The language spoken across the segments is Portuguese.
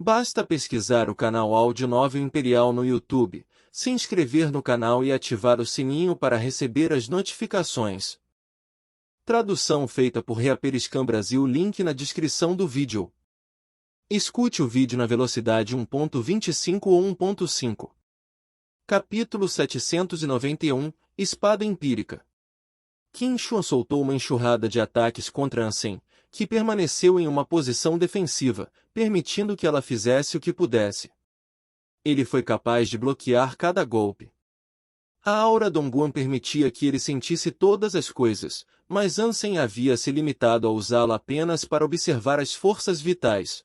Basta pesquisar o canal Áudio Novel Imperial no YouTube, se inscrever no canal e ativar o sininho para receber as notificações. Tradução feita por Reaperiscan Brasil. Link na descrição do vídeo. Escute o vídeo na velocidade 1.25 ou 1.5. Capítulo 791 – Espada Empírica. Qin Shuan soltou uma enxurrada de ataques contra Ansem, que permaneceu em uma posição defensiva, permitindo que ela fizesse o que pudesse. Ele foi capaz de bloquear cada golpe. A aura Dongguan permitia que ele sentisse todas as coisas, mas Ansem havia se limitado a usá-la apenas para observar as forças vitais.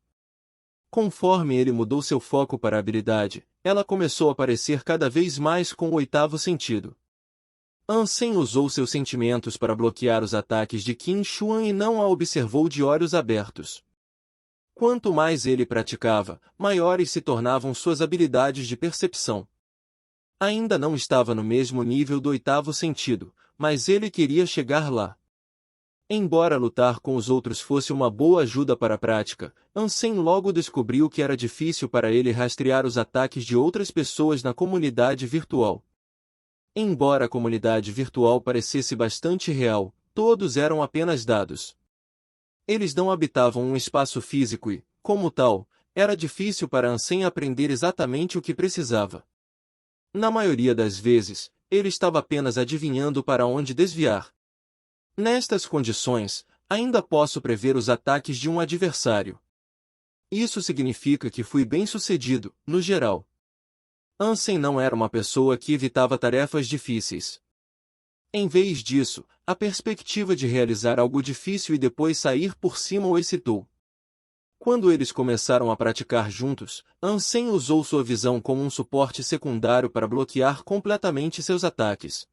Conforme ele mudou seu foco para a habilidade, ela começou a parecer cada vez mais com o oitavo sentido. Ansem usou seus sentimentos para bloquear os ataques de Qin Shuan e não a observou de olhos abertos. Quanto mais ele praticava, maiores se tornavam suas habilidades de percepção. Ainda não estava no mesmo nível do oitavo sentido, mas ele queria chegar lá. Embora lutar com os outros fosse uma boa ajuda para a prática, Ansem logo descobriu que era difícil para ele rastrear os ataques de outras pessoas na comunidade virtual. Embora a comunidade virtual parecesse bastante real, todos eram apenas dados. Eles não habitavam um espaço físico e, como tal, era difícil para Ansem aprender exatamente o que precisava. Na maioria das vezes, ele estava apenas adivinhando para onde desviar. Nestas condições, ainda posso prever os ataques de um adversário. Isso significa que fui bem-sucedido, no geral. Ansem não era uma pessoa que evitava tarefas difíceis. Em vez disso, a perspectiva de realizar algo difícil e depois sair por cima o excitou. Quando eles começaram a praticar juntos, Ansem usou sua visão como um suporte secundário para bloquear completamente seus ataques.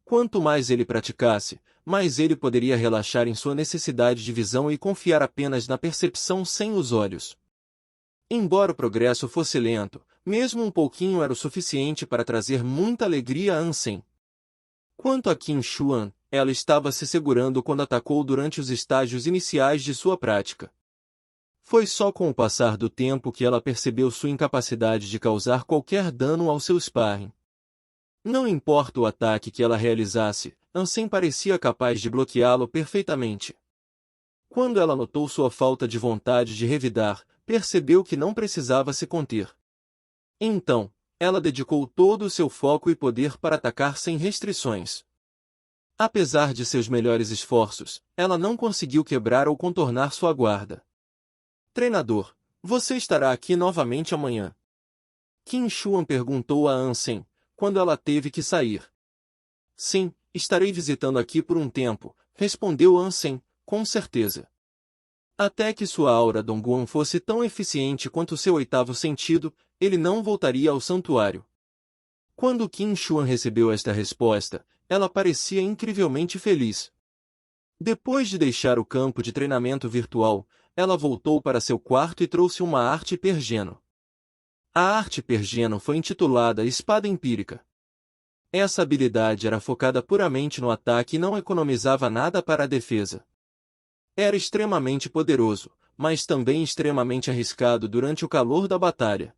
Quanto mais ele praticasse, mais ele poderia relaxar em sua necessidade de visão e confiar apenas na percepção sem os olhos. Embora o progresso fosse lento, mesmo um pouquinho era o suficiente para trazer muita alegria a Ansem. Quanto a Qin Shuan, ela estava se segurando quando atacou durante os estágios iniciais de sua prática. Foi só com o passar do tempo que ela percebeu sua incapacidade de causar qualquer dano ao seu sparring. Não importa o ataque que ela realizasse, Ansem parecia capaz de bloqueá-lo perfeitamente. Quando ela notou sua falta de vontade de revidar, percebeu que não precisava se conter. Então, ela dedicou todo o seu foco e poder para atacar sem restrições. Apesar de seus melhores esforços, ela não conseguiu quebrar ou contornar sua guarda. Treinador, você estará aqui novamente amanhã? Qin Shuan perguntou a Ansem, quando ela teve que sair. Sim, estarei visitando aqui por um tempo, respondeu Ansem, com certeza. Até que sua aura Dongguan fosse tão eficiente quanto seu oitavo sentido, ele não voltaria ao santuário. Quando Qin Shuan recebeu esta resposta, ela parecia incrivelmente feliz. Depois de deixar o campo de treinamento virtual, ela voltou para seu quarto e trouxe uma arte pergeno. A arte pergeno foi intitulada Espada Empírica. Essa habilidade era focada puramente no ataque e não economizava nada para a defesa. Era extremamente poderoso, mas também extremamente arriscado durante o calor da batalha.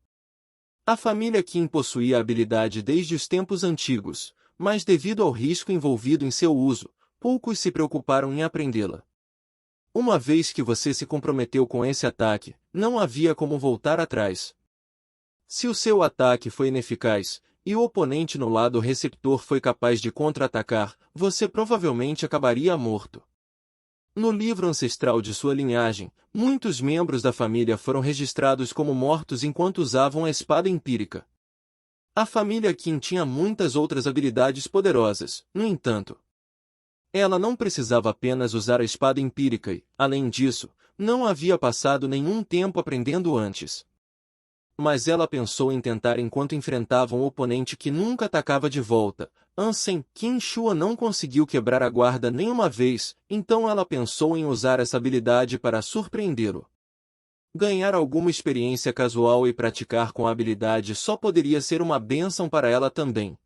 A família Qin possuía a habilidade desde os tempos antigos, mas devido ao risco envolvido em seu uso, poucos se preocuparam em aprendê-la. Uma vez que você se comprometeu com esse ataque, não havia como voltar atrás. Se o seu ataque foi ineficaz, e o oponente no lado receptor foi capaz de contra-atacar, você provavelmente acabaria morto. No livro ancestral de sua linhagem, muitos membros da família foram registrados como mortos enquanto usavam a espada empírica. A família Qin tinha muitas outras habilidades poderosas, no entanto. Ela não precisava apenas usar a espada empírica e, além disso, não havia passado nenhum tempo aprendendo antes. Mas ela pensou em tentar enquanto enfrentava um oponente que nunca atacava de volta. Ansem, Qin Shuan não conseguiu quebrar a guarda nenhuma vez, então ela pensou em usar essa habilidade para surpreendê-lo. Ganhar alguma experiência casual e praticar com a habilidade só poderia ser uma bênção para ela também.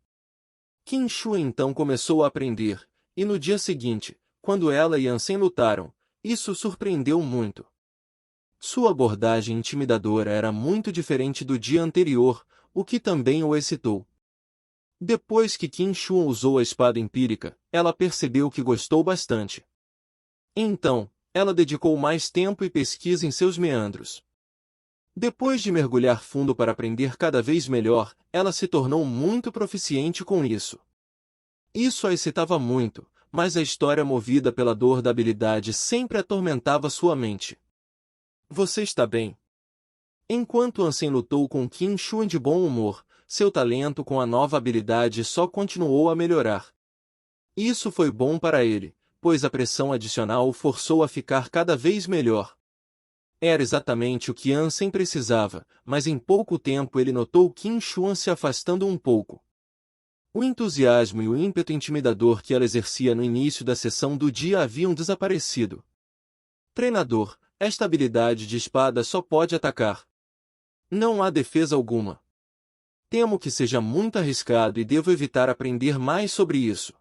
Qin Shuan então começou a aprender, e no dia seguinte, quando ela e Ansem lutaram, isso surpreendeu muito. Sua abordagem intimidadora era muito diferente do dia anterior, o que também o excitou. Depois que Qin Shuan usou a espada empírica, ela percebeu que gostou bastante. Então, ela dedicou mais tempo e pesquisa em seus meandros. Depois de mergulhar fundo para aprender cada vez melhor, ela se tornou muito proficiente com isso. Isso a excitava muito, mas a história movida pela dor da habilidade sempre atormentava sua mente. Você está bem? Enquanto Ansem lutou com Qin Shuan de bom humor, seu talento com a nova habilidade só continuou a melhorar. Isso foi bom para ele, pois a pressão adicional o forçou a ficar cada vez melhor. Era exatamente o que Ansem precisava, mas em pouco tempo ele notou Qin Shuan se afastando um pouco. O entusiasmo e o ímpeto intimidador que ela exercia no início da sessão do dia haviam desaparecido. Treinador, esta habilidade de espada só pode atacar. Não há defesa alguma. Temo que seja muito arriscado e devo evitar aprender mais sobre isso.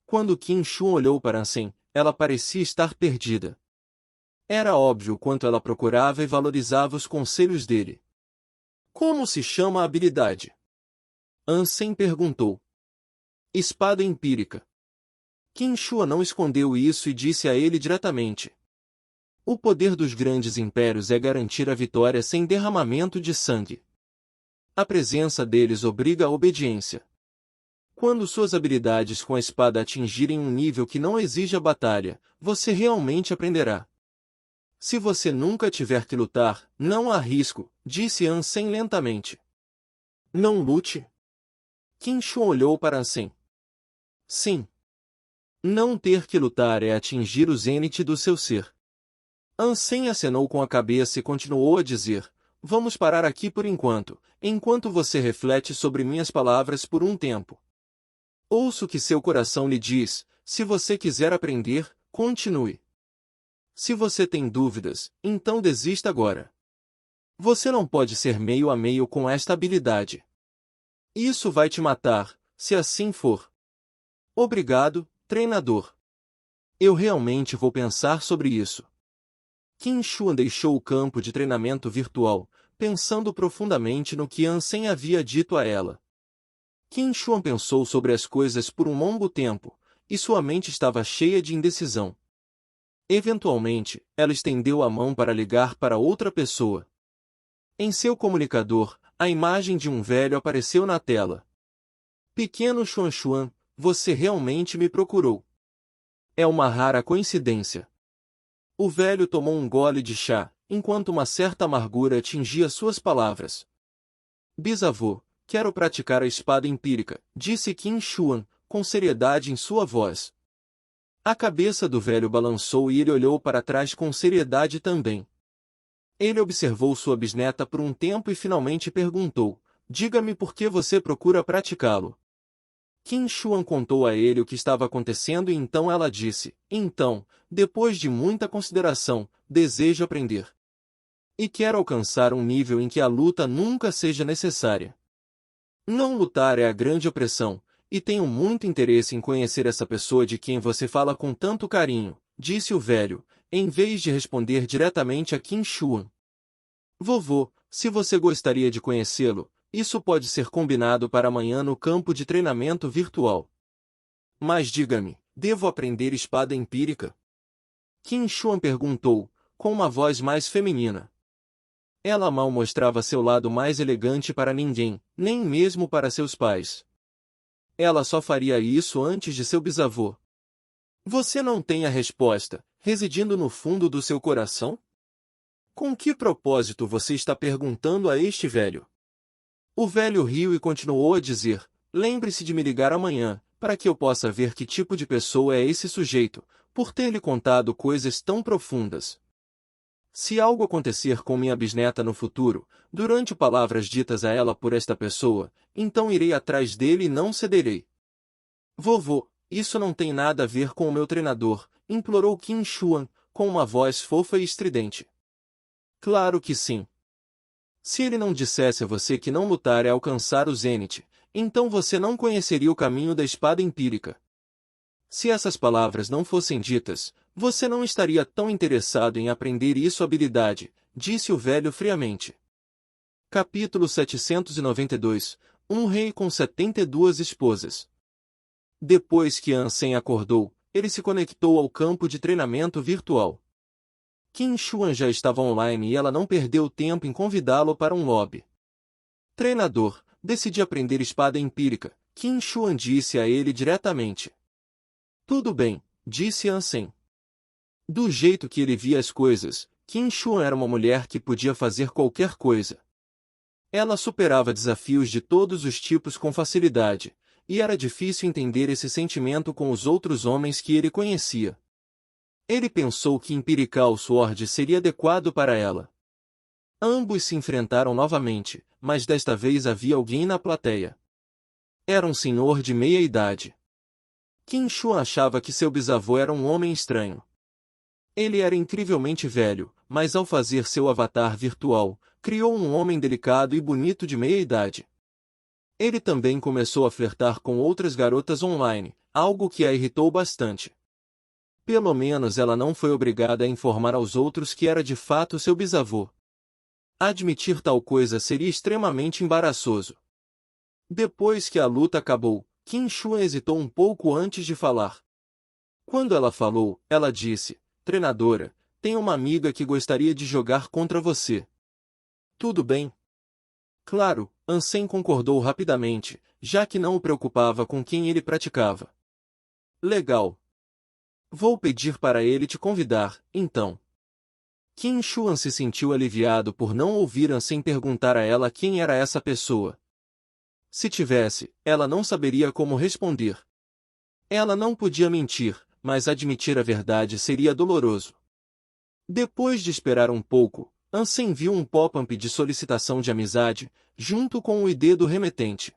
Quando Qin Shuan olhou para Ansem, ela parecia estar perdida. Era óbvio o quanto ela procurava e valorizava os conselhos dele. Como se chama a habilidade? Ansem perguntou. Espada empírica. Qin Shuan não escondeu isso e disse a ele diretamente. O poder dos grandes impérios é garantir a vitória sem derramamento de sangue. A presença deles obriga a obediência. Quando suas habilidades com a espada atingirem um nível que não exija batalha, você realmente aprenderá. Se você nunca tiver que lutar, não há risco, disse Ansem lentamente. Não lute? Qin Shuan olhou para Ansem. Sim. Não ter que lutar é atingir o zênite do seu ser. Ansem acenou com a cabeça e continuou a dizer, vamos parar aqui por enquanto você reflete sobre minhas palavras por um tempo. Ouça o que seu coração lhe diz, se você quiser aprender, continue. Se você tem dúvidas, então desista agora. Você não pode ser meio a meio com esta habilidade. Isso vai te matar, se assim for. Obrigado, treinador. Eu realmente vou pensar sobre isso. Qin Shuan deixou o campo de treinamento virtual, pensando profundamente no que Ansem havia dito a ela. Qin Shuan pensou sobre as coisas por um longo tempo, e sua mente estava cheia de indecisão. Eventualmente, ela estendeu a mão para ligar para outra pessoa. Em seu comunicador, a imagem de um velho apareceu na tela. Pequeno Xuan Xuan, você realmente me procurou. É uma rara coincidência. O velho tomou um gole de chá, enquanto uma certa amargura atingia suas palavras. Bisavô, quero praticar a espada empírica, disse Qin Shuan, com seriedade em sua voz. A cabeça do velho balançou e ele olhou para trás com seriedade também. Ele observou sua bisneta por um tempo e finalmente perguntou, diga-me por que você procura praticá-lo. Qin Shuan contou a ele o que estava acontecendo e então ela disse, então, depois de muita consideração, desejo aprender. E quero alcançar um nível em que a luta nunca seja necessária. Não lutar é a grande opressão, e tenho muito interesse em conhecer essa pessoa de quem você fala com tanto carinho, disse o velho, em vez de responder diretamente a Qin Shuan. Vovô, se você gostaria de conhecê-lo, isso pode ser combinado para amanhã no campo de treinamento virtual. Mas diga-me, devo aprender espada empírica? Qin Shuan perguntou, com uma voz mais feminina. Ela mal mostrava seu lado mais elegante para ninguém, nem mesmo para seus pais. Ela só faria isso antes de seu bisavô. Você não tem a resposta, residindo no fundo do seu coração? Com que propósito você está perguntando a este velho? O velho riu e continuou a dizer, lembre-se de me ligar amanhã, para que eu possa ver que tipo de pessoa é esse sujeito, por ter lhe contado coisas tão profundas. Se algo acontecer com minha bisneta no futuro, durante palavras ditas a ela por esta pessoa, então irei atrás dele e não cederei. Vovô, isso não tem nada a ver com o meu treinador, implorou Qin Shuan, com uma voz fofa e estridente. Claro que sim. Se ele não dissesse a você que não lutar é alcançar o zênite, então você não conheceria o caminho da espada empírica. Se essas palavras não fossem ditas, Você não estaria tão interessado em aprender isso habilidade, disse o velho friamente. Capítulo 792 Um rei com 72 esposas. Depois que Ansem acordou, ele se conectou ao campo de treinamento virtual. Qin Xuan já estava online e ela não perdeu tempo em convidá-lo para um lobby. Treinador, decidi aprender espada empírica, Qin Xuan disse a ele diretamente. Tudo bem, disse Ansem. Do jeito que ele via as coisas, Qin Xuan era uma mulher que podia fazer qualquer coisa. Ela superava desafios de todos os tipos com facilidade, e era difícil entender esse sentimento com os outros homens que ele conhecia. Ele pensou que Empirical Sword seria adequado para ela. Ambos se enfrentaram novamente, mas desta vez havia alguém na plateia. Era um senhor de meia idade. Qin Xuan achava que seu bisavô era um homem estranho. Ele era incrivelmente velho, mas ao fazer seu avatar virtual, criou um homem delicado e bonito de meia idade. Ele também começou a flertar com outras garotas online, algo que a irritou bastante. Pelo menos ela não foi obrigada a informar aos outros que era de fato seu bisavô. Admitir tal coisa seria extremamente embaraçoso. Depois que a luta acabou, Qin Xuan hesitou um pouco antes de falar. Quando ela falou, ela disse, treinadora, tenho uma amiga que gostaria de jogar contra você. Tudo bem? Claro, Ansem concordou rapidamente, já que não o preocupava com quem ele praticava. Legal. Vou pedir para ele te convidar, então. Qin Xuan se sentiu aliviado por não ouvir Ansem perguntar a ela quem era essa pessoa. Se tivesse, ela não saberia como responder. Ela não podia mentir, mas admitir a verdade seria doloroso. Depois de esperar um pouco, Ansem viu um pop-up de solicitação de amizade, junto com o ID do remetente.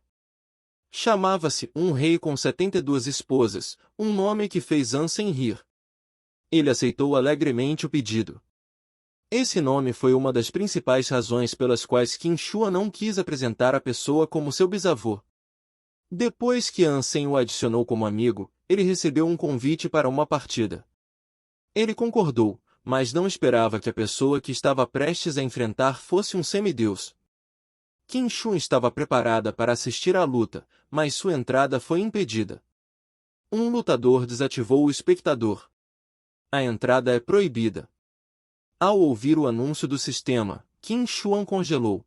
Chamava-se Um Rei com 72 Esposas, um nome que fez Ansem rir. Ele aceitou alegremente o pedido. Esse nome foi uma das principais razões pelas quais Qin Xuan não quis apresentar a pessoa como seu bisavô. Depois que Ansem o adicionou como amigo, ele recebeu um convite para uma partida. Ele concordou, mas não esperava que a pessoa que estava prestes a enfrentar fosse um semideus. Qin Xuan estava preparada para assistir à luta, mas sua entrada foi impedida. Um lutador desativou o espectador. A entrada é proibida. Ao ouvir o anúncio do sistema, Qin Xuan congelou.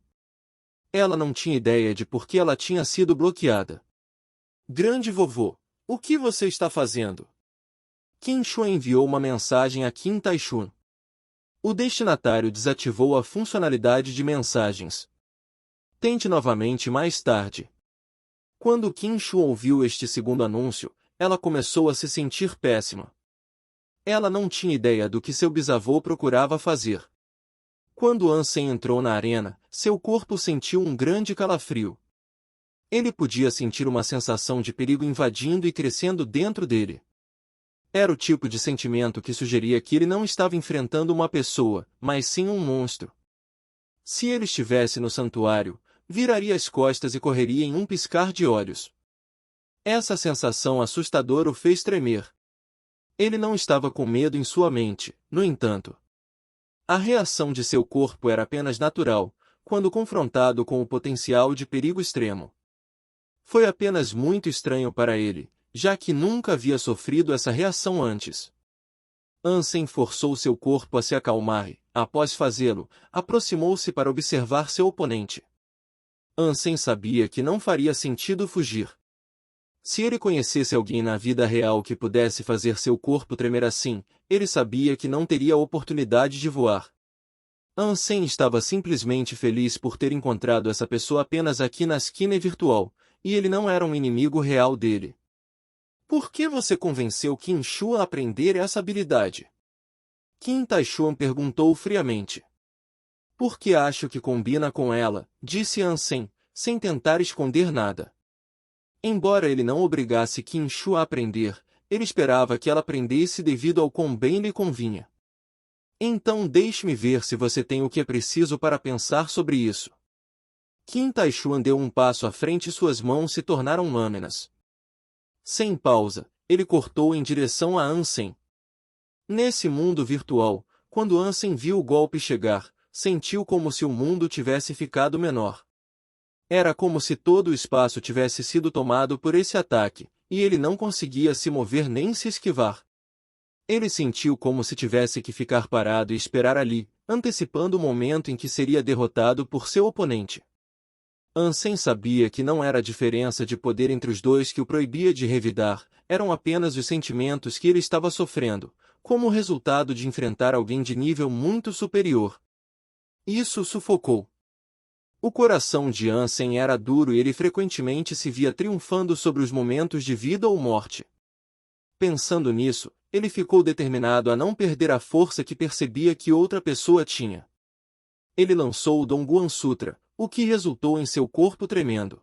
Ela não tinha ideia de por que ela tinha sido bloqueada. Grande vovô, o que você está fazendo? Qin Xuan enviou uma mensagem a Qin Taixun. O destinatário desativou a funcionalidade de mensagens. Tente novamente mais tarde. Quando Qin Xuan ouviu este segundo anúncio, ela começou a se sentir péssima. Ela não tinha ideia do que seu bisavô procurava fazer. Quando Ansem entrou na arena, seu corpo sentiu um grande calafrio. Ele podia sentir uma sensação de perigo invadindo e crescendo dentro dele. Era o tipo de sentimento que sugeria que ele não estava enfrentando uma pessoa, mas sim um monstro. Se ele estivesse no santuário, viraria as costas e correria em um piscar de olhos. Essa sensação assustadora o fez tremer. Ele não estava com medo em sua mente, no entanto. A reação de seu corpo era apenas natural, quando confrontado com o potencial de perigo extremo. Foi apenas muito estranho para ele, já que nunca havia sofrido essa reação antes. Ansem forçou seu corpo a se acalmar e, após fazê-lo, aproximou-se para observar seu oponente. Ansem sabia que não faria sentido fugir. Se ele conhecesse alguém na vida real que pudesse fazer seu corpo tremer assim, ele sabia que não teria a oportunidade de voar. Ansem estava simplesmente feliz por ter encontrado essa pessoa apenas aqui na esquina virtual, e ele não era um inimigo real dele. Por que você convenceu Qin Xuan a aprender essa habilidade? Qin Taixuan perguntou friamente. Porque acho que combina com ela, disse Ansem, sem tentar esconder nada. Embora ele não obrigasse Qin Xuan a aprender, ele esperava que ela aprendesse devido ao quão bem lhe convinha. Então deixe-me ver se você tem o que é preciso para pensar sobre isso. Qin Taixuan deu um passo à frente e suas mãos se tornaram lâminas. Sem pausa, ele cortou em direção a Ansem. Nesse mundo virtual, quando Ansem viu o golpe chegar, sentiu como se o mundo tivesse ficado menor. Era como se todo o espaço tivesse sido tomado por esse ataque, e ele não conseguia se mover nem se esquivar. Ele sentiu como se tivesse que ficar parado e esperar ali, antecipando o momento em que seria derrotado por seu oponente. Ansem sabia que não era a diferença de poder entre os dois que o proibia de revidar, eram apenas os sentimentos que ele estava sofrendo, como o resultado de enfrentar alguém de nível muito superior. Isso o sufocou. O coração de Ansem era duro e ele frequentemente se via triunfando sobre os momentos de vida ou morte. Pensando nisso, ele ficou determinado a não perder a força que percebia que outra pessoa tinha. Ele lançou o Dongguan Sutra, o que resultou em seu corpo tremendo.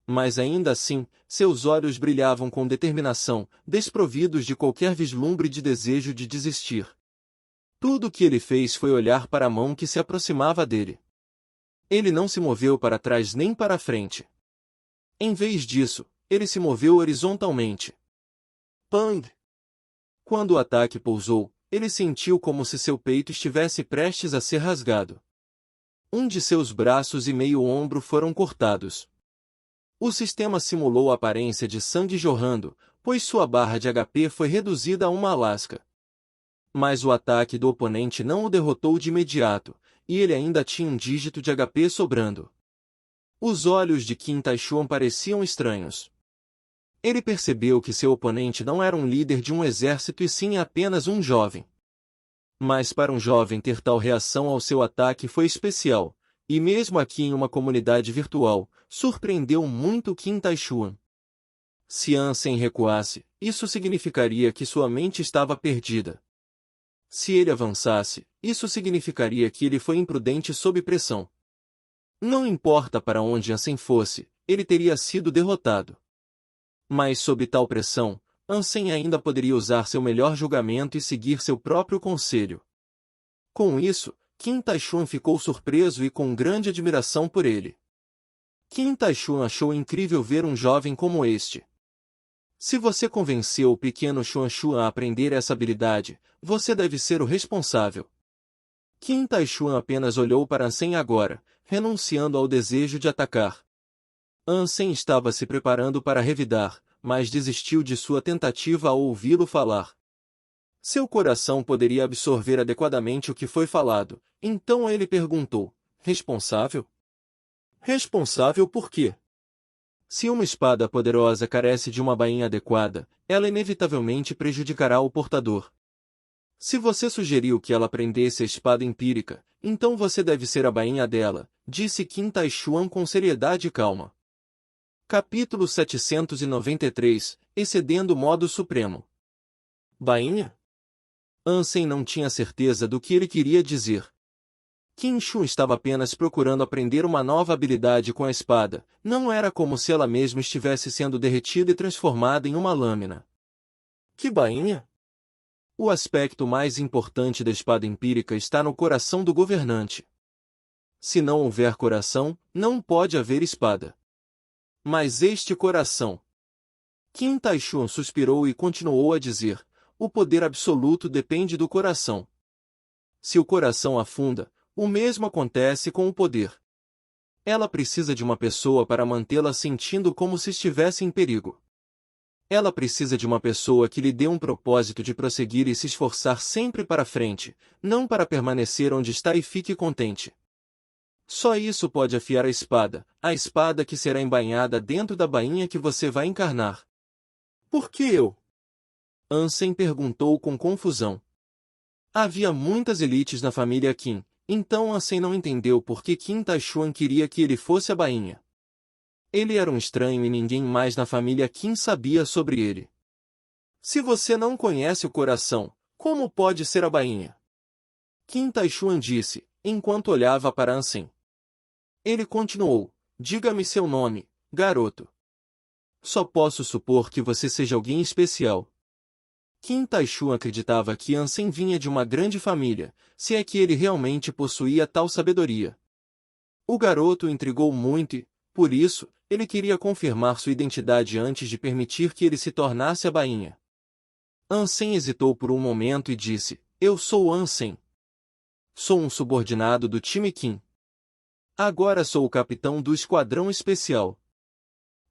Mas ainda assim, seus olhos brilhavam com determinação, desprovidos de qualquer vislumbre de desejo de desistir. Tudo o que ele fez foi olhar para a mão que se aproximava dele. Ele não se moveu para trás nem para frente. Em vez disso, ele se moveu horizontalmente. Pang! Quando o ataque pousou, ele sentiu como se seu peito estivesse prestes a ser rasgado. Um de seus braços e meio ombro foram cortados. O sistema simulou a aparência de sangue jorrando, pois sua barra de HP foi reduzida a uma lasca. Mas o ataque do oponente não o derrotou de imediato, e ele ainda tinha um dígito de HP sobrando. Os olhos de Qin Taishuan pareciam estranhos. Ele percebeu que seu oponente não era um líder de um exército e sim apenas um jovem. Mas para um jovem ter tal reação ao seu ataque foi especial, e mesmo aqui em uma comunidade virtual, surpreendeu muito Qin Taishuan. Se Ansem recuasse, isso significaria que sua mente estava perdida. Se ele avançasse, isso significaria que ele foi imprudente sob pressão. Não importa para onde Ansem fosse, ele teria sido derrotado. Mas sob tal pressão, Ansem ainda poderia usar seu melhor julgamento e seguir seu próprio conselho. Com isso, Qin Taishuan ficou surpreso e com grande admiração por ele. Qin Taishuan achou incrível ver um jovem como este. Se você convenceu o pequeno Xuanxu a aprender essa habilidade, você deve ser o responsável. Qin Taishuan apenas olhou para Ansem agora, renunciando ao desejo de atacar. Ansem estava se preparando para revidar, mas desistiu de sua tentativa ao ouvi-lo falar. Seu coração poderia absorver adequadamente o que foi falado, então ele perguntou: responsável? Responsável por quê? Se uma espada poderosa carece de uma bainha adequada, ela inevitavelmente prejudicará o portador. Se você sugeriu que ela aprendesse a espada empírica, então você deve ser a bainha dela, disse Qin Taishuan com seriedade e calma. Capítulo 793, Excedendo o Modo Supremo. Bainha? Ansem não tinha certeza do que ele queria dizer. Qin Shu estava apenas procurando aprender uma nova habilidade com a espada, não era como se ela mesma estivesse sendo derretida e transformada em uma lâmina. Que bainha? O aspecto mais importante da espada empírica está no coração do governante. Se não houver coração, não pode haver espada. Mas este coração... Qin Taishuan suspirou e continuou a dizer: o poder absoluto depende do coração. Se o coração afunda, o mesmo acontece com o poder. Ela precisa de uma pessoa para mantê-la sentindo como se estivesse em perigo. Ela precisa de uma pessoa que lhe dê um propósito de prosseguir e se esforçar sempre para frente, não para permanecer onde está e fique contente. Só isso pode afiar a espada que será embainhada dentro da bainha que você vai encarnar. Por que eu? Ansem perguntou com confusão. Havia muitas elites na família Qin, então Ansem não entendeu por que Qin Taishuan queria que ele fosse a bainha. Ele era um estranho e ninguém mais na família Qin sabia sobre ele. Se você não conhece o coração, como pode ser a bainha? Qin Taishuan disse, enquanto olhava para Ansem. Ele continuou: diga-me seu nome, garoto. Só posso supor que você seja alguém especial. Qin Taishuan acreditava que Ansem vinha de uma grande família, se é que ele realmente possuía tal sabedoria. O garoto o intrigou muito e, por isso, ele queria confirmar sua identidade antes de permitir que ele se tornasse a bainha. Ansem hesitou por um momento e disse, eu sou Ansem. Sou um subordinado do time Qin. Agora sou o capitão do esquadrão especial.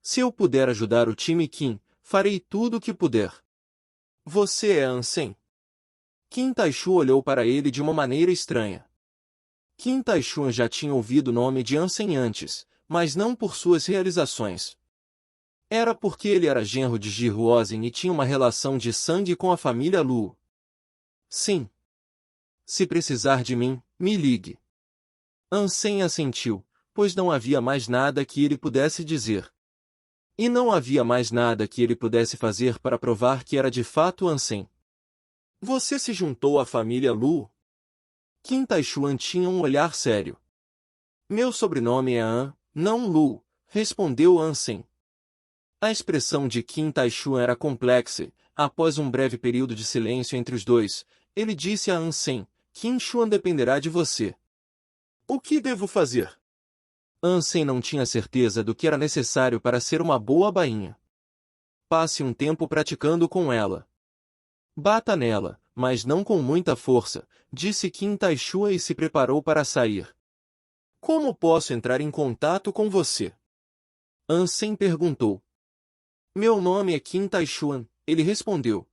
Se eu puder ajudar o time Qin, farei tudo o que puder. Você é Ansem? Qin Taishu olhou para ele de uma maneira estranha. Qin Taishuan já tinha ouvido o nome de Ansem antes, mas não por suas realizações. Era porque ele era genro de Ji Huozhen e tinha uma relação de sangue com a família Lu. Sim. Se precisar de mim, me ligue. Ansem assentiu, pois não havia mais nada que ele pudesse dizer. E não havia mais nada que ele pudesse fazer para provar que era de fato Ansem. Você se juntou à família Lu? Qin Taishuan tinha um olhar sério. Meu sobrenome é An, não Lu, respondeu Ansem. A expressão de Qin Taishuan era complexa. Após um breve período de silêncio entre os dois, ele disse a Ansem, Qin Xuan dependerá de você. O que devo fazer? Ansem não tinha certeza do que era necessário para ser uma boa bainha. Passe um tempo praticando com ela. Bata nela, mas não com muita força, disse Qin Taishuan e se preparou para sair. Como posso entrar em contato com você? Ansem perguntou. Meu nome é Qin Taishuan, ele respondeu.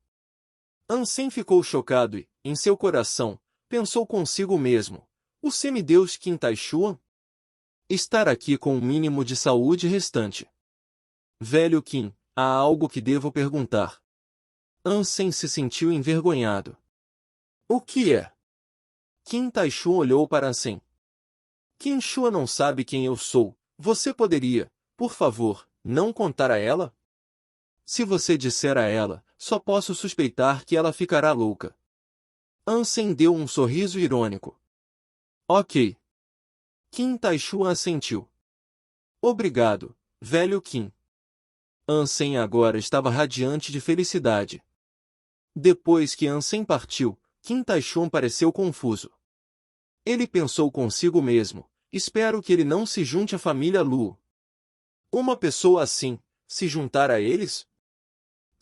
Ansem ficou chocado e, em seu coração, pensou consigo mesmo. O semideus Qin Taishuan? Estar aqui com o mínimo de saúde restante. Velho Qin, há algo que devo perguntar. Ansem se sentiu envergonhado. O que é? Qin Taishuan olhou para Ansem. Qin Xuan não sabe quem eu sou. Você poderia, por favor, não contar a ela? Se você disser a ela, só posso suspeitar que ela ficará louca. Ansem deu um sorriso irônico. Ok. Qin Taishuan assentiu. Obrigado, velho Qin. Ansem agora estava radiante de felicidade. Depois que Ansem partiu, Qin Taishuan pareceu confuso. Ele pensou consigo mesmo, espero que ele não se junte à família Lu. Uma pessoa assim, se juntar a eles?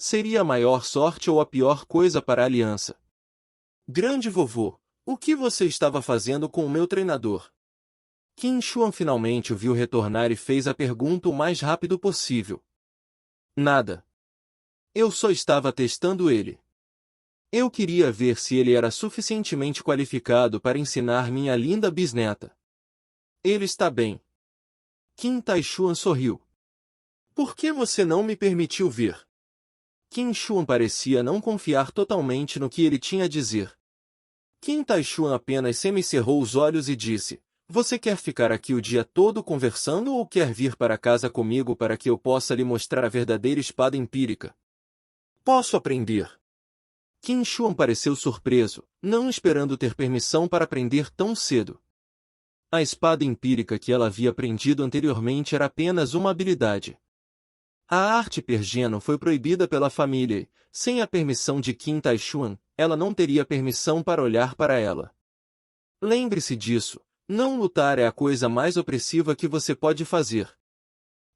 Seria a maior sorte ou a pior coisa para a aliança. Grande vovô, o que você estava fazendo com o meu treinador? Qin Xuan finalmente o viu retornar e fez a pergunta o mais rápido possível. Nada. Eu só estava testando ele. Eu queria ver se ele era suficientemente qualificado para ensinar minha linda bisneta. Ele está bem. Qin Taishuan sorriu. Por que você não me permitiu ver? Qin Xuan parecia não confiar totalmente no que ele tinha a dizer. Qin Taishuan apenas semicerrou os olhos e disse, você quer ficar aqui o dia todo conversando ou quer vir para casa comigo para que eu possa lhe mostrar a verdadeira espada empírica? Posso aprender. Qin Xuan pareceu surpreso, não esperando ter permissão para aprender tão cedo. A espada empírica que ela havia aprendido anteriormente era apenas uma habilidade. A arte pergeno foi proibida pela família e, sem a permissão de Qin Taishuan, ela não teria permissão para olhar para ela. Lembre-se disso, não lutar é a coisa mais opressiva que você pode fazer.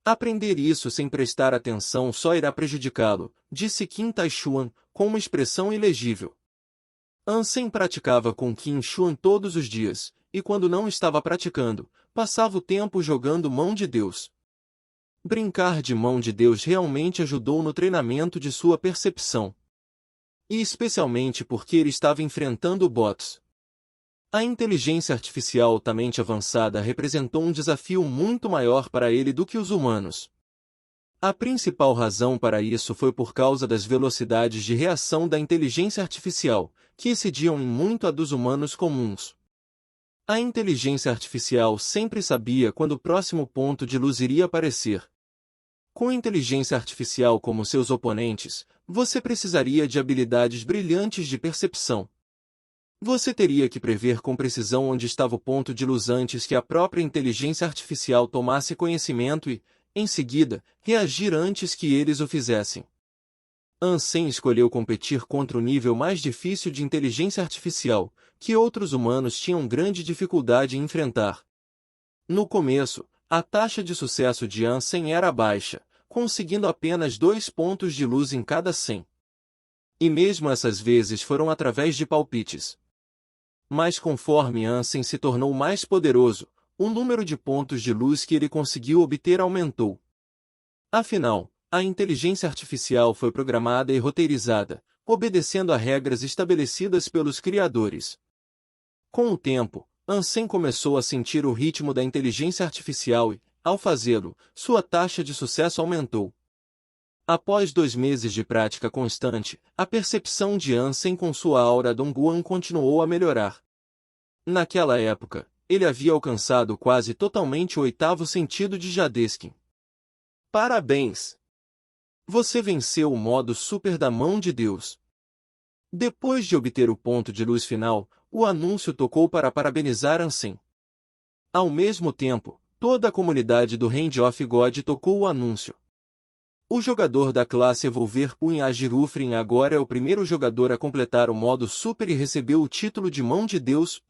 Aprender isso sem prestar atenção só irá prejudicá-lo, disse Qin Taishuan, com uma expressão ilegível. Ansem praticava com Qin Xuan todos os dias, e quando não estava praticando, passava o tempo jogando Mão de Deus. Brincar de Mão de Deus realmente ajudou no treinamento de sua percepção. E especialmente porque ele estava enfrentando bots. A inteligência artificial altamente avançada representou um desafio muito maior para ele do que os humanos. A principal razão para isso foi por causa das velocidades de reação da inteligência artificial, que excediam em muito a dos humanos comuns. A inteligência artificial sempre sabia quando o próximo ponto de luz iria aparecer. Com inteligência artificial como seus oponentes, você precisaria de habilidades brilhantes de percepção. Você teria que prever com precisão onde estava o ponto de luz antes que a própria inteligência artificial tomasse conhecimento e, em seguida, reagir antes que eles o fizessem. Ansem escolheu competir contra o nível mais difícil de inteligência artificial, que outros humanos tinham grande dificuldade em enfrentar. No começo, a taxa de sucesso de Ansem era baixa, conseguindo apenas 2 pontos de luz em cada 100. E mesmo essas vezes foram através de palpites. Mas conforme Ansem se tornou mais poderoso, o número de pontos de luz que ele conseguiu obter aumentou. Afinal, a inteligência artificial foi programada e roteirizada, obedecendo a regras estabelecidas pelos criadores. Com o tempo, Ansem começou a sentir o ritmo da inteligência artificial e, ao fazê-lo, sua taxa de sucesso aumentou. Após 2 meses de prática constante, a percepção de Ansem com sua aura Dongguan continuou a melhorar. Naquela época, ele havia alcançado quase totalmente o 8º sentido de Jadeskin. Parabéns! Você venceu o modo super da mão de Deus. Depois de obter o ponto de luz final, o anúncio tocou para parabenizar Ansem. Ao mesmo tempo, toda a comunidade do Hand of God tocou o anúncio. O jogador da classe Evolver Punha Girufrin agora é o primeiro jogador a completar o modo Super e recebeu o título de Mão de Deus.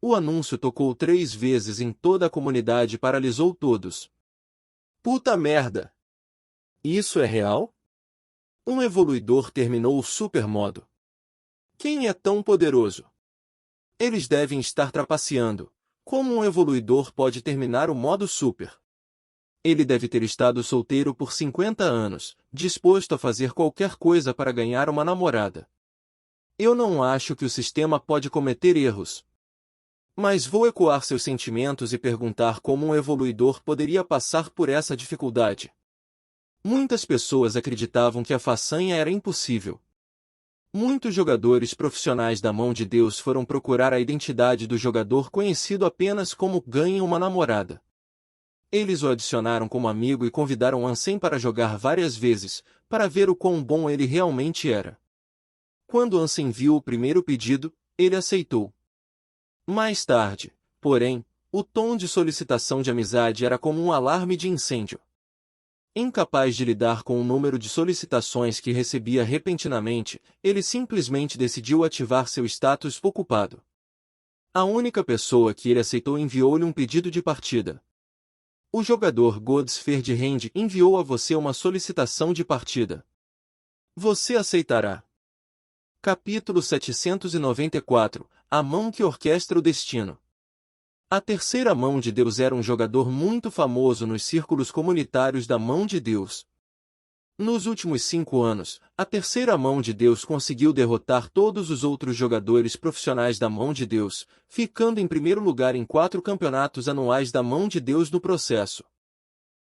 O anúncio tocou 3 vezes em toda a comunidade e paralisou todos. Puta merda! Isso é real? Um evoluidor terminou o Super modo. Quem é tão poderoso? Eles devem estar trapaceando. Como um evoluidor pode terminar o modo Super? Ele deve ter estado solteiro por 50 anos, disposto a fazer qualquer coisa para ganhar uma namorada. Eu não acho que o sistema pode cometer erros. Mas vou ecoar seus sentimentos e perguntar como um evoluidor poderia passar por essa dificuldade. Muitas pessoas acreditavam que a façanha era impossível. Muitos jogadores profissionais da Mão de Deus foram procurar a identidade do jogador conhecido apenas como Ganhe uma Namorada. Eles o adicionaram como amigo e convidaram Ansem para jogar várias vezes, para ver o quão bom ele realmente era. Quando Ansem viu o primeiro pedido, ele aceitou. Mais tarde, porém, o tom de solicitação de amizade era como um alarme de incêndio. Incapaz de lidar com o número de solicitações que recebia repentinamente, ele simplesmente decidiu ativar seu status ocupado. A única pessoa que ele aceitou enviou-lhe um pedido de partida. O jogador Godsferd Hand enviou a você uma solicitação de partida. Você aceitará. Capítulo 794 – A Mão que Orquestra o Destino. A Terceira Mão de Deus era um jogador muito famoso nos círculos comunitários da Mão de Deus. Nos últimos 5 anos, a Terceira Mão de Deus conseguiu derrotar todos os outros jogadores profissionais da Mão de Deus, ficando em primeiro lugar em 4 campeonatos anuais da Mão de Deus no processo.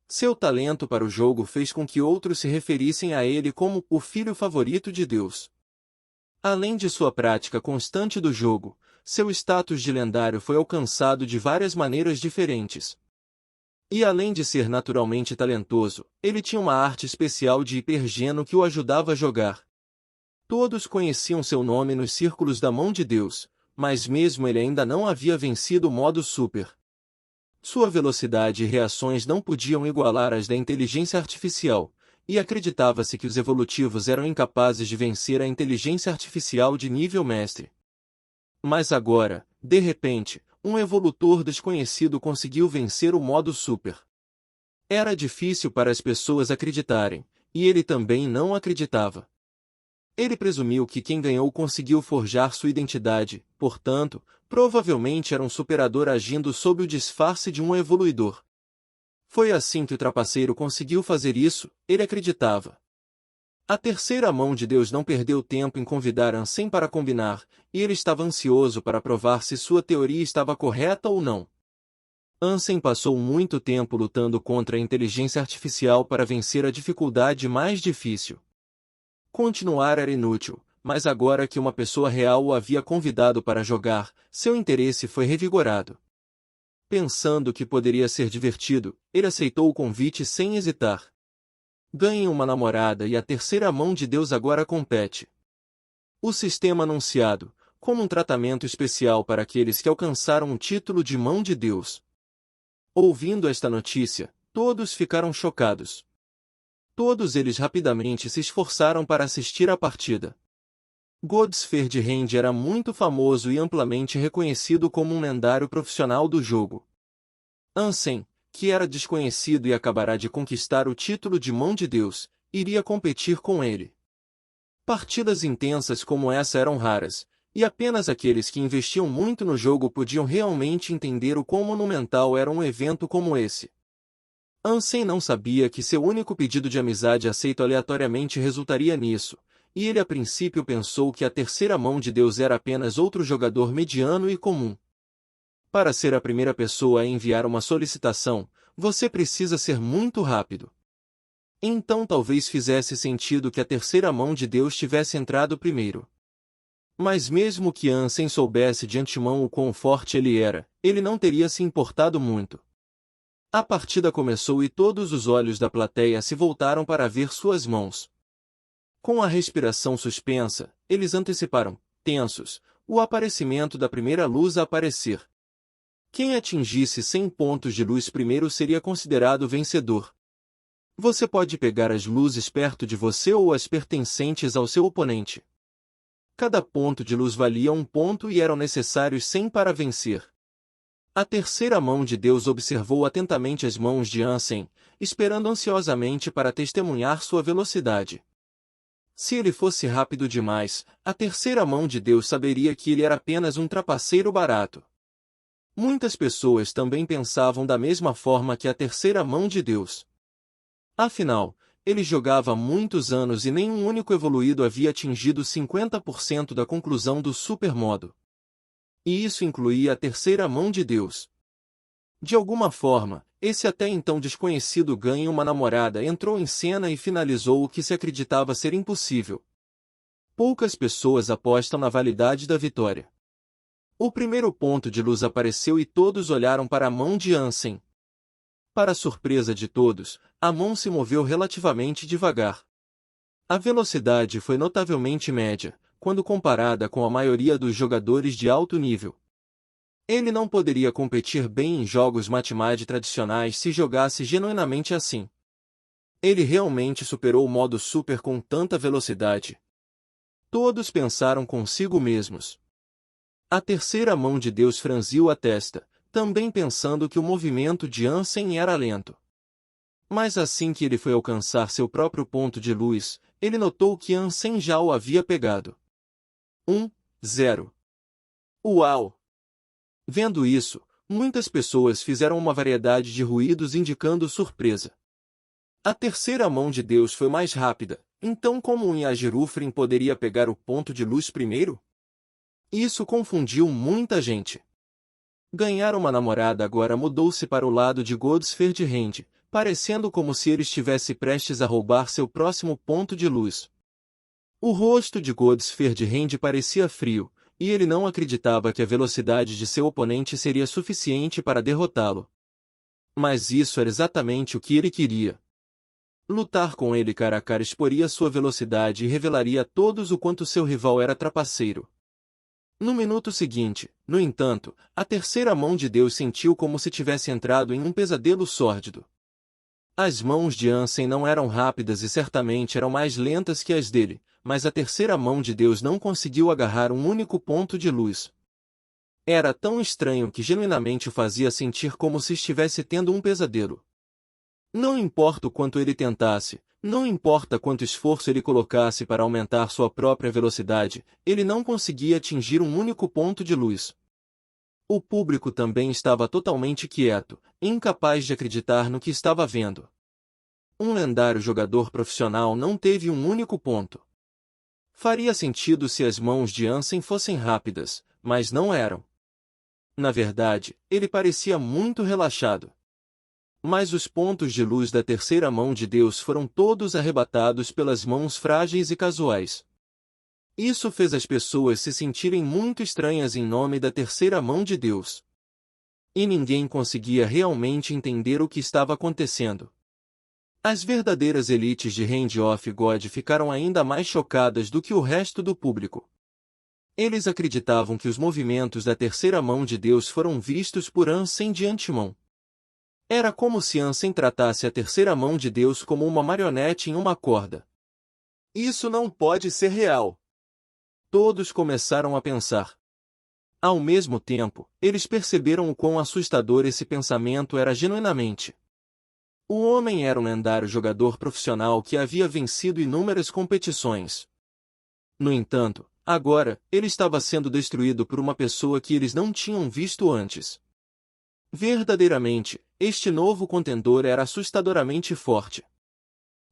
Seu talento para o jogo fez com que outros se referissem a ele como o filho favorito de Deus. Além de sua prática constante do jogo, seu status de lendário foi alcançado de várias maneiras diferentes. E além de ser naturalmente talentoso, ele tinha uma arte especial de hipergeno que o ajudava a jogar. Todos conheciam seu nome nos círculos da Mão de Deus, mas mesmo ele ainda não havia vencido o modo Super. Sua velocidade e reações não podiam igualar as da inteligência artificial, e acreditava-se que os evolutivos eram incapazes de vencer a inteligência artificial de nível mestre. Mas agora, de repente, um evolutor desconhecido conseguiu vencer o modo Super. Era difícil para as pessoas acreditarem, e ele também não acreditava. Ele presumiu que quem ganhou conseguiu forjar sua identidade, portanto, provavelmente era um superador agindo sob o disfarce de um evoluidor. Foi assim que o trapaceiro conseguiu fazer isso, ele acreditava. A Terceira Mão de Deus não perdeu tempo em convidar Ansem para combinar, e ele estava ansioso para provar se sua teoria estava correta ou não. Ansem passou muito tempo lutando contra a inteligência artificial para vencer a dificuldade mais difícil. Continuar era inútil, mas agora que uma pessoa real o havia convidado para jogar, seu interesse foi revigorado. Pensando que poderia ser divertido, ele aceitou o convite sem hesitar. Ganhe uma namorada e a Terceira Mão de Deus agora compete. O sistema anunciado, como um tratamento especial para aqueles que alcançaram o título de Mão de Deus. Ouvindo esta notícia, todos ficaram chocados. Todos eles rapidamente se esforçaram para assistir à partida. Godsferd Hand era muito famoso e amplamente reconhecido como um lendário profissional do jogo. Ansem, que era desconhecido e acabará de conquistar o título de Mão de Deus, iria competir com ele. Partidas intensas como essa eram raras, e apenas aqueles que investiam muito no jogo podiam realmente entender o quão monumental era um evento como esse. Ansem não sabia que seu único pedido de amizade aceito aleatoriamente resultaria nisso, e ele a princípio pensou que a terceira mão de Deus era apenas outro jogador mediano e comum. Para ser a primeira pessoa a enviar uma solicitação, você precisa ser muito rápido. Então talvez fizesse sentido que a terceira mão de Deus tivesse entrado primeiro. Mas mesmo que Ansem soubesse de antemão o quão forte ele era, ele não teria se importado muito. A partida começou e todos os olhos da plateia se voltaram para ver suas mãos. Com a respiração suspensa, eles anteciparam, tensos, o aparecimento da primeira luz a aparecer. Quem atingisse 100 pontos de luz primeiro seria considerado vencedor. Você pode pegar as luzes perto de você ou as pertencentes ao seu oponente. Cada ponto de luz valia 1 ponto e eram necessários 100 para vencer. A terceira mão de Deus observou atentamente as mãos de Ansem, esperando ansiosamente para testemunhar sua velocidade. Se ele fosse rápido demais, a terceira mão de Deus saberia que ele era apenas um trapaceiro barato. Muitas pessoas também pensavam da mesma forma que a terceira mão de Deus. Afinal, ele jogava há muitos anos e nenhum único evoluído havia atingido 50% da conclusão do supermodo. E isso incluía a terceira mão de Deus. De alguma forma, esse até então desconhecido ganha uma namorada entrou em cena e finalizou o que se acreditava ser impossível. Poucas pessoas apostam na validade da vitória. O primeiro ponto de luz apareceu e todos olharam para a mão de Ansem. Para a surpresa de todos, a mão se moveu relativamente devagar. A velocidade foi notavelmente média, quando comparada com a maioria dos jogadores de alto nível. Ele não poderia competir bem em jogos matemáticos tradicionais se jogasse genuinamente assim. Ele realmente superou o modo super com tanta velocidade. Todos pensaram consigo mesmos. A terceira mão de Deus franziu a testa, também pensando que o movimento de Ansem era lento. Mas assim que ele foi alcançar seu próprio ponto de luz, ele notou que Ansem já o havia pegado. 0. Uau! Vendo isso, muitas pessoas fizeram uma variedade de ruídos indicando surpresa. A terceira mão de Deus foi mais rápida, então como um Yajirufren poderia pegar o ponto de luz primeiro? Isso confundiu muita gente. Ganhar uma namorada agora mudou-se para o lado de Godsferdhand, parecendo como se ele estivesse prestes a roubar seu próximo ponto de luz. O rosto de Godsferdhand parecia frio, e ele não acreditava que a velocidade de seu oponente seria suficiente para derrotá-lo. Mas isso era exatamente o que ele queria. Lutar com ele cara a cara exporia sua velocidade e revelaria a todos o quanto seu rival era trapaceiro. No minuto seguinte, no entanto, a terceira mão de Deus sentiu como se tivesse entrado em um pesadelo sórdido. As mãos de Ansem não eram rápidas e certamente eram mais lentas que as dele, mas a terceira mão de Deus não conseguiu agarrar um único ponto de luz. Era tão estranho que genuinamente o fazia sentir como se estivesse tendo um pesadelo. Não importa o quanto ele tentasse, não importa quanto esforço ele colocasse para aumentar sua própria velocidade, ele não conseguia atingir um único ponto de luz. O público também estava totalmente quieto, incapaz de acreditar no que estava vendo. Um lendário jogador profissional não teve um único ponto. Faria sentido se as mãos de Ansem fossem rápidas, mas não eram. Na verdade, ele parecia muito relaxado. Mas os pontos de luz da terceira mão de Deus foram todos arrebatados pelas mãos frágeis e casuais. Isso fez as pessoas se sentirem muito estranhas em nome da terceira mão de Deus. E ninguém conseguia realmente entender o que estava acontecendo. As verdadeiras elites de Hand of God ficaram ainda mais chocadas do que o resto do público. Eles acreditavam que os movimentos da terceira mão de Deus foram vistos por Ansem de antemão. Era como se Ansem tratasse a terceira mão de Deus como uma marionete em uma corda. Isso não pode ser real. Todos começaram a pensar. Ao mesmo tempo, eles perceberam o quão assustador esse pensamento era genuinamente. O homem era um lendário jogador profissional que havia vencido inúmeras competições. No entanto, agora, ele estava sendo destruído por uma pessoa que eles não tinham visto antes. Verdadeiramente, este novo contendor era assustadoramente forte.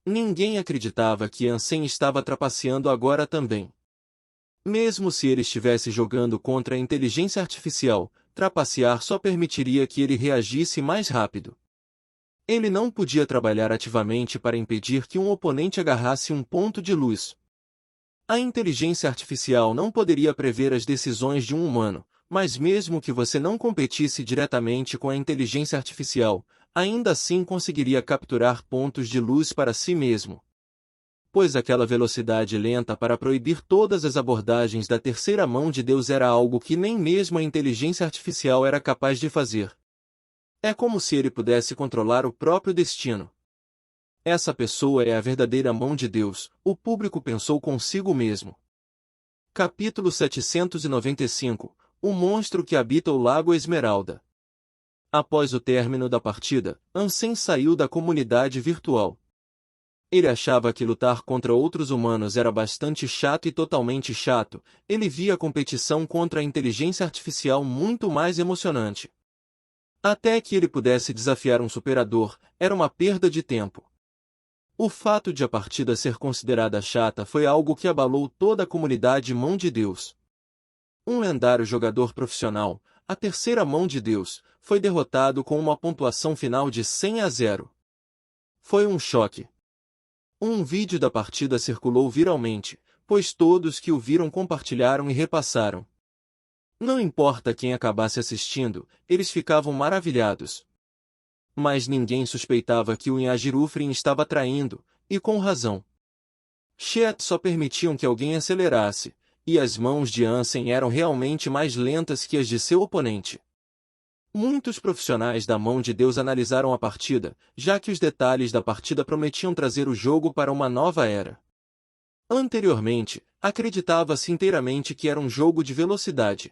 Ninguém acreditava que Ansem estava trapaceando agora também. Mesmo se ele estivesse jogando contra a inteligência artificial, trapacear só permitiria que ele reagisse mais rápido. Ele não podia trabalhar ativamente para impedir que um oponente agarrasse um ponto de luz. A inteligência artificial não poderia prever as decisões de um humano, mas mesmo que você não competisse diretamente com a inteligência artificial, ainda assim conseguiria capturar pontos de luz para si mesmo. Pois aquela velocidade lenta para proibir todas as abordagens da terceira mão de Deus era algo que nem mesmo a inteligência artificial era capaz de fazer. É como se ele pudesse controlar o próprio destino. Essa pessoa é a verdadeira mão de Deus, o público pensou consigo mesmo. Capítulo 795 O monstro que habita o Lago Esmeralda. Após o término da partida, Ansem saiu da comunidade virtual. Ele achava que lutar contra outros humanos era bastante chato e totalmente chato, ele via a competição contra a inteligência artificial muito mais emocionante. Até que ele pudesse desafiar um superador, era uma perda de tempo. O fato de a partida ser considerada chata foi algo que abalou toda a comunidade Mão de Deus. Um lendário jogador profissional, a terceira Mão de Deus, foi derrotado com uma pontuação final de 100-0. Foi um choque. Um vídeo da partida circulou viralmente, pois todos que o viram compartilharam e repassaram. Não importa quem acabasse assistindo, eles ficavam maravilhados. Mas ninguém suspeitava que o Inhajirufrin estava traindo, e com razão. Chet só permitiam que alguém acelerasse, e as mãos de Ansem eram realmente mais lentas que as de seu oponente. Muitos profissionais da Mão de Deus analisaram a partida, já que os detalhes da partida prometiam trazer o jogo para uma nova era. Anteriormente, acreditava-se inteiramente que era um jogo de velocidade.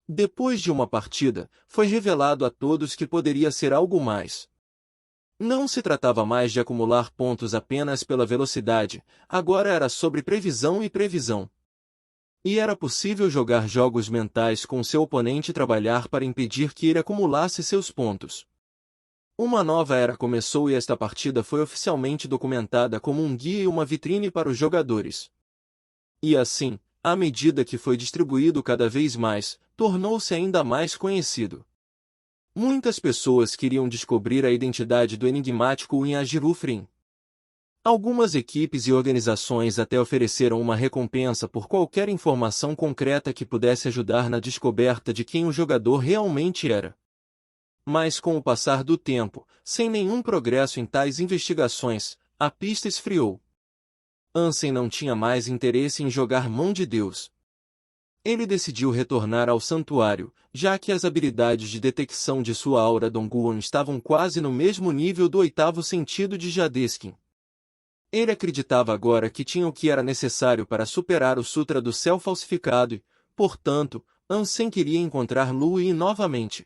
Depois de uma partida, foi revelado a todos que poderia ser algo mais. Não se tratava mais de acumular pontos apenas pela velocidade, agora era sobre previsão e previsão. E era possível jogar jogos mentais com seu oponente e trabalhar para impedir que ele acumulasse seus pontos. Uma nova era começou e esta partida foi oficialmente documentada como um guia e uma vitrine para os jogadores. E assim, à medida que foi distribuído cada vez mais, tornou-se ainda mais conhecido. Muitas pessoas queriam descobrir a identidade do enigmático Inhajirufrin. Algumas equipes e organizações até ofereceram uma recompensa por qualquer informação concreta que pudesse ajudar na descoberta de quem o jogador realmente era. Mas com o passar do tempo, sem nenhum progresso em tais investigações, a pista esfriou. Ansem não tinha mais interesse em jogar Mão de Deus. Ele decidiu retornar ao santuário, já que as habilidades de detecção de sua aura Dongguan estavam quase no mesmo nível do oitavo sentido de Jadeskin. Ele acreditava agora que tinha o que era necessário para superar o Sutra do Céu falsificado e, portanto, Ansem queria encontrar Lu Yin novamente.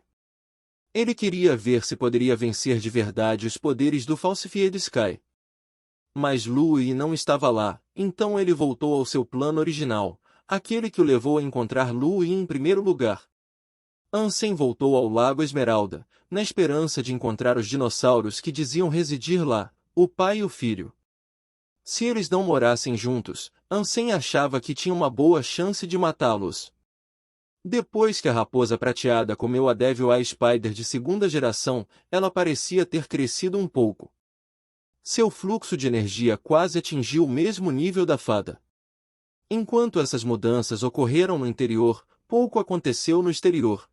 Ele queria ver se poderia vencer de verdade os poderes do Falsified Sky. Mas Lu Yin não estava lá, então ele voltou ao seu plano original, aquele que o levou a encontrar Lu Yin em primeiro lugar. Ansem voltou ao Lago Esmeralda, na esperança de encontrar os dinossauros que diziam residir lá, o pai e o filho. Se eles não morassem juntos, Ansem achava que tinha uma boa chance de matá-los. Depois que a raposa prateada comeu a Devil Eye Spider de segunda geração, ela parecia ter crescido um pouco. Seu fluxo de energia quase atingiu o mesmo nível da fada. Enquanto essas mudanças ocorreram no interior, pouco aconteceu no exterior.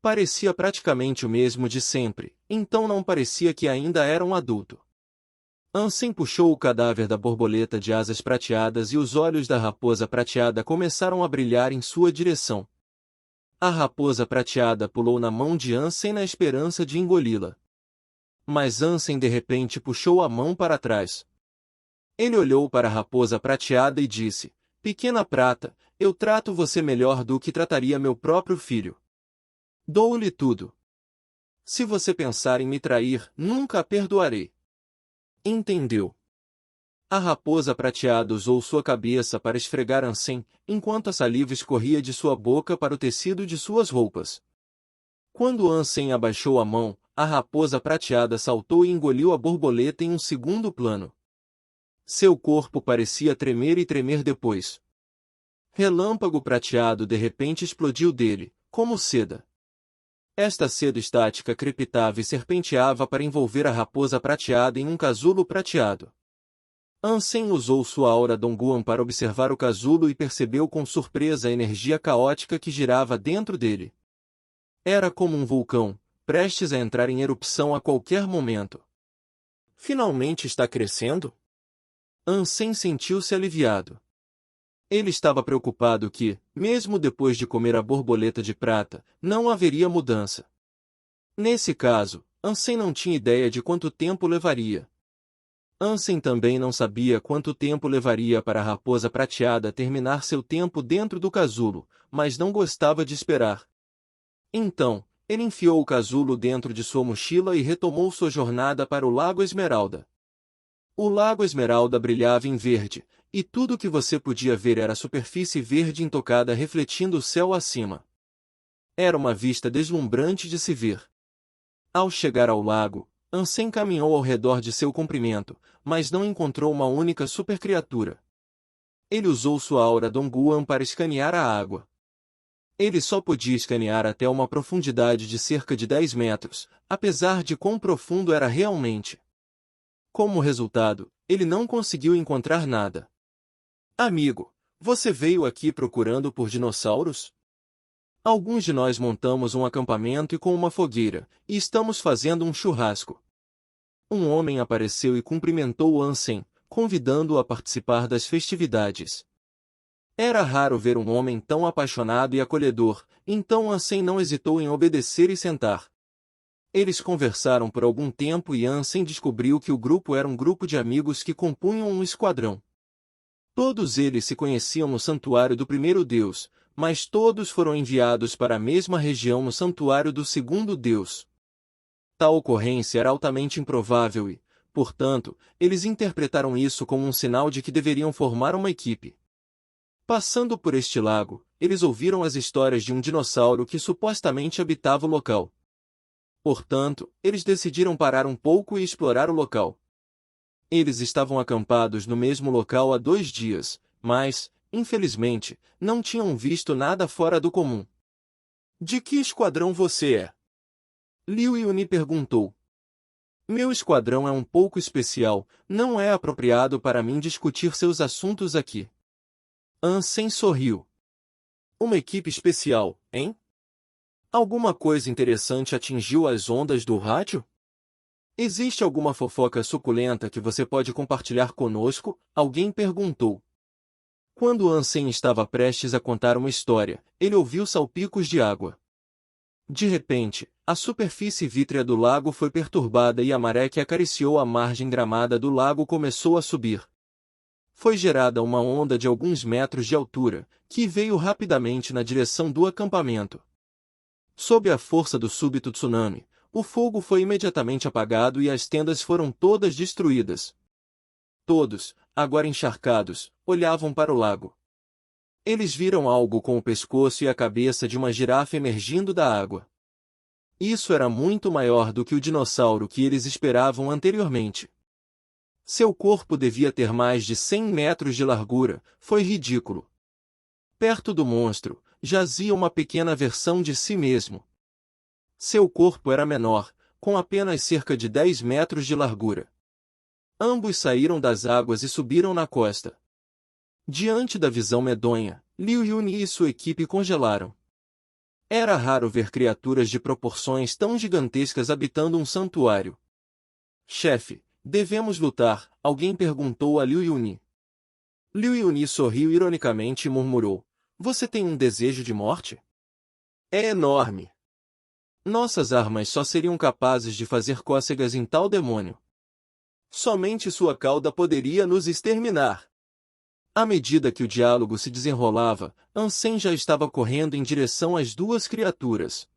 Parecia praticamente o mesmo de sempre, então não parecia que ainda era um adulto. Ansem puxou o cadáver da borboleta de asas prateadas e os olhos da raposa prateada começaram a brilhar em sua direção. A raposa prateada pulou na mão de Ansem na esperança de engoli-la. Mas Ansem de repente puxou a mão para trás. Ele olhou para a raposa prateada e disse: "Pequena prata, eu trato você melhor do que trataria meu próprio filho. Dou-lhe tudo. Se você pensar em me trair, nunca a perdoarei." Entendeu? A raposa prateada usou sua cabeça para esfregar Ansem, enquanto a saliva escorria de sua boca para o tecido de suas roupas. Quando Ansem abaixou a mão, a raposa prateada saltou e engoliu a borboleta em um segundo plano. Seu corpo parecia tremer e tremer depois. Relâmpago prateado de repente explodiu dele, como seda. Esta seda estática crepitava e serpenteava para envolver a raposa prateada em um casulo prateado. Ansem usou sua aura Dongguan para observar o casulo e percebeu com surpresa a energia caótica que girava dentro dele. Era como um vulcão, prestes a entrar em erupção a qualquer momento. Finalmente está crescendo? Ansem sentiu-se aliviado. Ele estava preocupado que, mesmo depois de comer a borboleta de prata, não haveria mudança. Nesse caso, Ansem não tinha ideia de quanto tempo levaria. Ansem também não sabia quanto tempo levaria para a raposa prateada terminar seu tempo dentro do casulo, mas não gostava de esperar. Então, ele enfiou o casulo dentro de sua mochila e retomou sua jornada para o Lago Esmeralda. O Lago Esmeralda brilhava em verde, e tudo o que você podia ver era a superfície verde intocada refletindo o céu acima. Era uma vista deslumbrante de se ver. Ao chegar ao lago, Ansem caminhou ao redor de seu comprimento, mas não encontrou uma única supercriatura. Ele usou sua aura Dongguan para escanear a água. Ele só podia escanear até uma profundidade de cerca de 10 metros, apesar de quão profundo era realmente. Como resultado, ele não conseguiu encontrar nada. Amigo, você veio aqui procurando por dinossauros? Alguns de nós montamos um acampamento e com uma fogueira, e estamos fazendo um churrasco. Um homem apareceu e cumprimentou Ansem, convidando-o a participar das festividades. Era raro ver um homem tão apaixonado e acolhedor, então Ansem não hesitou em obedecer e sentar. Eles conversaram por algum tempo e Ansem descobriu que o grupo era um grupo de amigos que compunham um esquadrão. Todos eles se conheciam no santuário do primeiro deus, mas todos foram enviados para a mesma região no santuário do segundo deus. Tal ocorrência era altamente improvável e, portanto, eles interpretaram isso como um sinal de que deveriam formar uma equipe. Passando por este lago, eles ouviram as histórias de um dinossauro que supostamente habitava o local. Portanto, eles decidiram parar um pouco e explorar o local. Eles estavam acampados no mesmo local há 2 dias, mas, infelizmente, não tinham visto nada fora do comum. De que esquadrão você é? Liu Yuni perguntou. Meu esquadrão é um pouco especial, não é apropriado para mim discutir seus assuntos aqui. Ansem sorriu. Uma equipe especial, hein? Alguma coisa interessante atingiu as ondas do rádio? Existe alguma fofoca suculenta que você pode compartilhar conosco? Alguém perguntou. Quando Ansem estava prestes a contar uma história, ele ouviu salpicos de água. De repente, a superfície vítrea do lago foi perturbada e a maré que acariciou a margem gramada do lago começou a subir. Foi gerada uma onda de alguns metros de altura, que veio rapidamente na direção do acampamento. Sob a força do súbito tsunami, o fogo foi imediatamente apagado e as tendas foram todas destruídas. Todos, agora encharcados, olhavam para o lago. Eles viram algo com o pescoço e a cabeça de uma girafa emergindo da água. Isso era muito maior do que o dinossauro que eles esperavam anteriormente. Seu corpo devia ter mais de 100 metros de largura, foi ridículo. Perto do monstro, jazia uma pequena versão de si mesmo. Seu corpo era menor, com apenas cerca de 10 metros de largura. Ambos saíram das águas e subiram na costa. Diante da visão medonha, Liu Yuni e sua equipe congelaram. Era raro ver criaturas de proporções tão gigantescas habitando um santuário. Chefe, devemos lutar, alguém perguntou a Liu Yuni. Liu Yuni sorriu ironicamente e murmurou, você tem um desejo de morte? É enorme. Nossas armas só seriam capazes de fazer cócegas em tal demônio. Somente sua cauda poderia nos exterminar. À medida que o diálogo se desenrolava, Ansem já estava correndo em direção às 2 criaturas.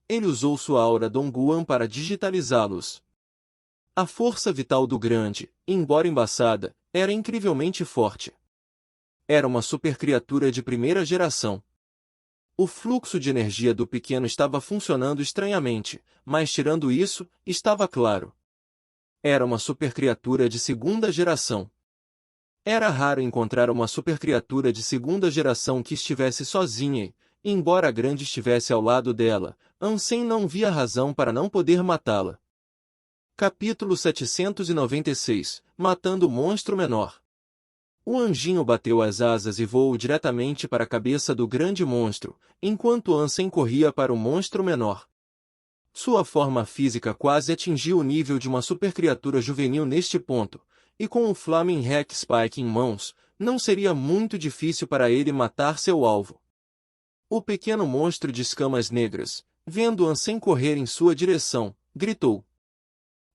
Ele usou sua aura Dongguan para digitalizá-los. A força vital do grande, embora embaçada, era incrivelmente forte. Era uma supercriatura de primeira geração. O fluxo de energia do pequeno estava funcionando estranhamente, mas tirando isso, estava claro. Era uma supercriatura de segunda geração. Era raro encontrar uma supercriatura de segunda geração que estivesse sozinha e, embora a grande estivesse ao lado dela, Ansem não via razão para não poder matá-la. Capítulo 796 Matando o Monstro Menor. O anjinho bateu as asas e voou diretamente para a cabeça do grande monstro, enquanto Ansem corria para o monstro menor. Sua forma física quase atingiu o nível de uma supercriatura juvenil neste ponto, e com o Flaming Hack Spike em mãos, não seria muito difícil para ele matar seu alvo. O pequeno monstro de escamas negras, vendo Ansem correr em sua direção, gritou.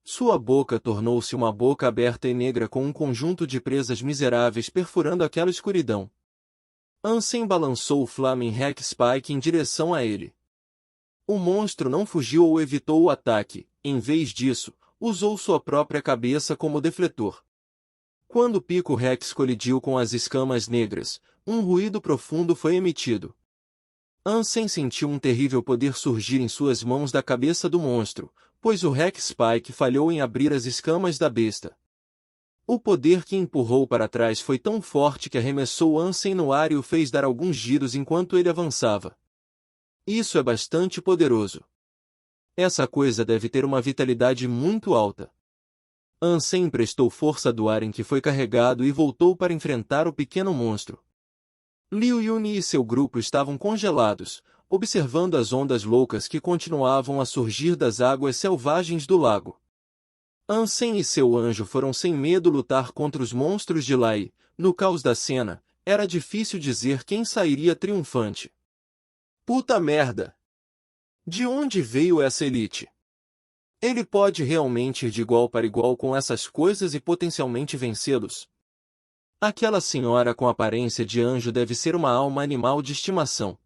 Sua boca tornou-se uma boca aberta e negra com um conjunto de presas miseráveis perfurando aquela escuridão. Ansem balançou o Flaming Hack Spike em direção a ele. O monstro não fugiu ou evitou o ataque, em vez disso, usou sua própria cabeça como defletor. Quando o pico Rex colidiu com as escamas negras, um ruído profundo foi emitido. Ansem sentiu um terrível poder surgir em suas mãos da cabeça do monstro, pois o Rex Spike falhou em abrir as escamas da besta. O poder que empurrou para trás foi tão forte que arremessou Ansem no ar e o fez dar alguns giros enquanto ele avançava. Isso é bastante poderoso. Essa coisa deve ter uma vitalidade muito alta. Ansem emprestou força do ar em que foi carregado e voltou para enfrentar o pequeno monstro. Liu Yuni e seu grupo estavam congelados, observando as ondas loucas que continuavam a surgir das águas selvagens do lago. Ansem e seu anjo foram sem medo lutar contra os monstros de lá e, no caos da cena, era difícil dizer quem sairia triunfante. Puta merda! De onde veio essa elite? Ele pode realmente ir de igual para igual com essas coisas e potencialmente vencê-los? Aquela senhora com aparência de anjo deve ser uma alma animal de estimação.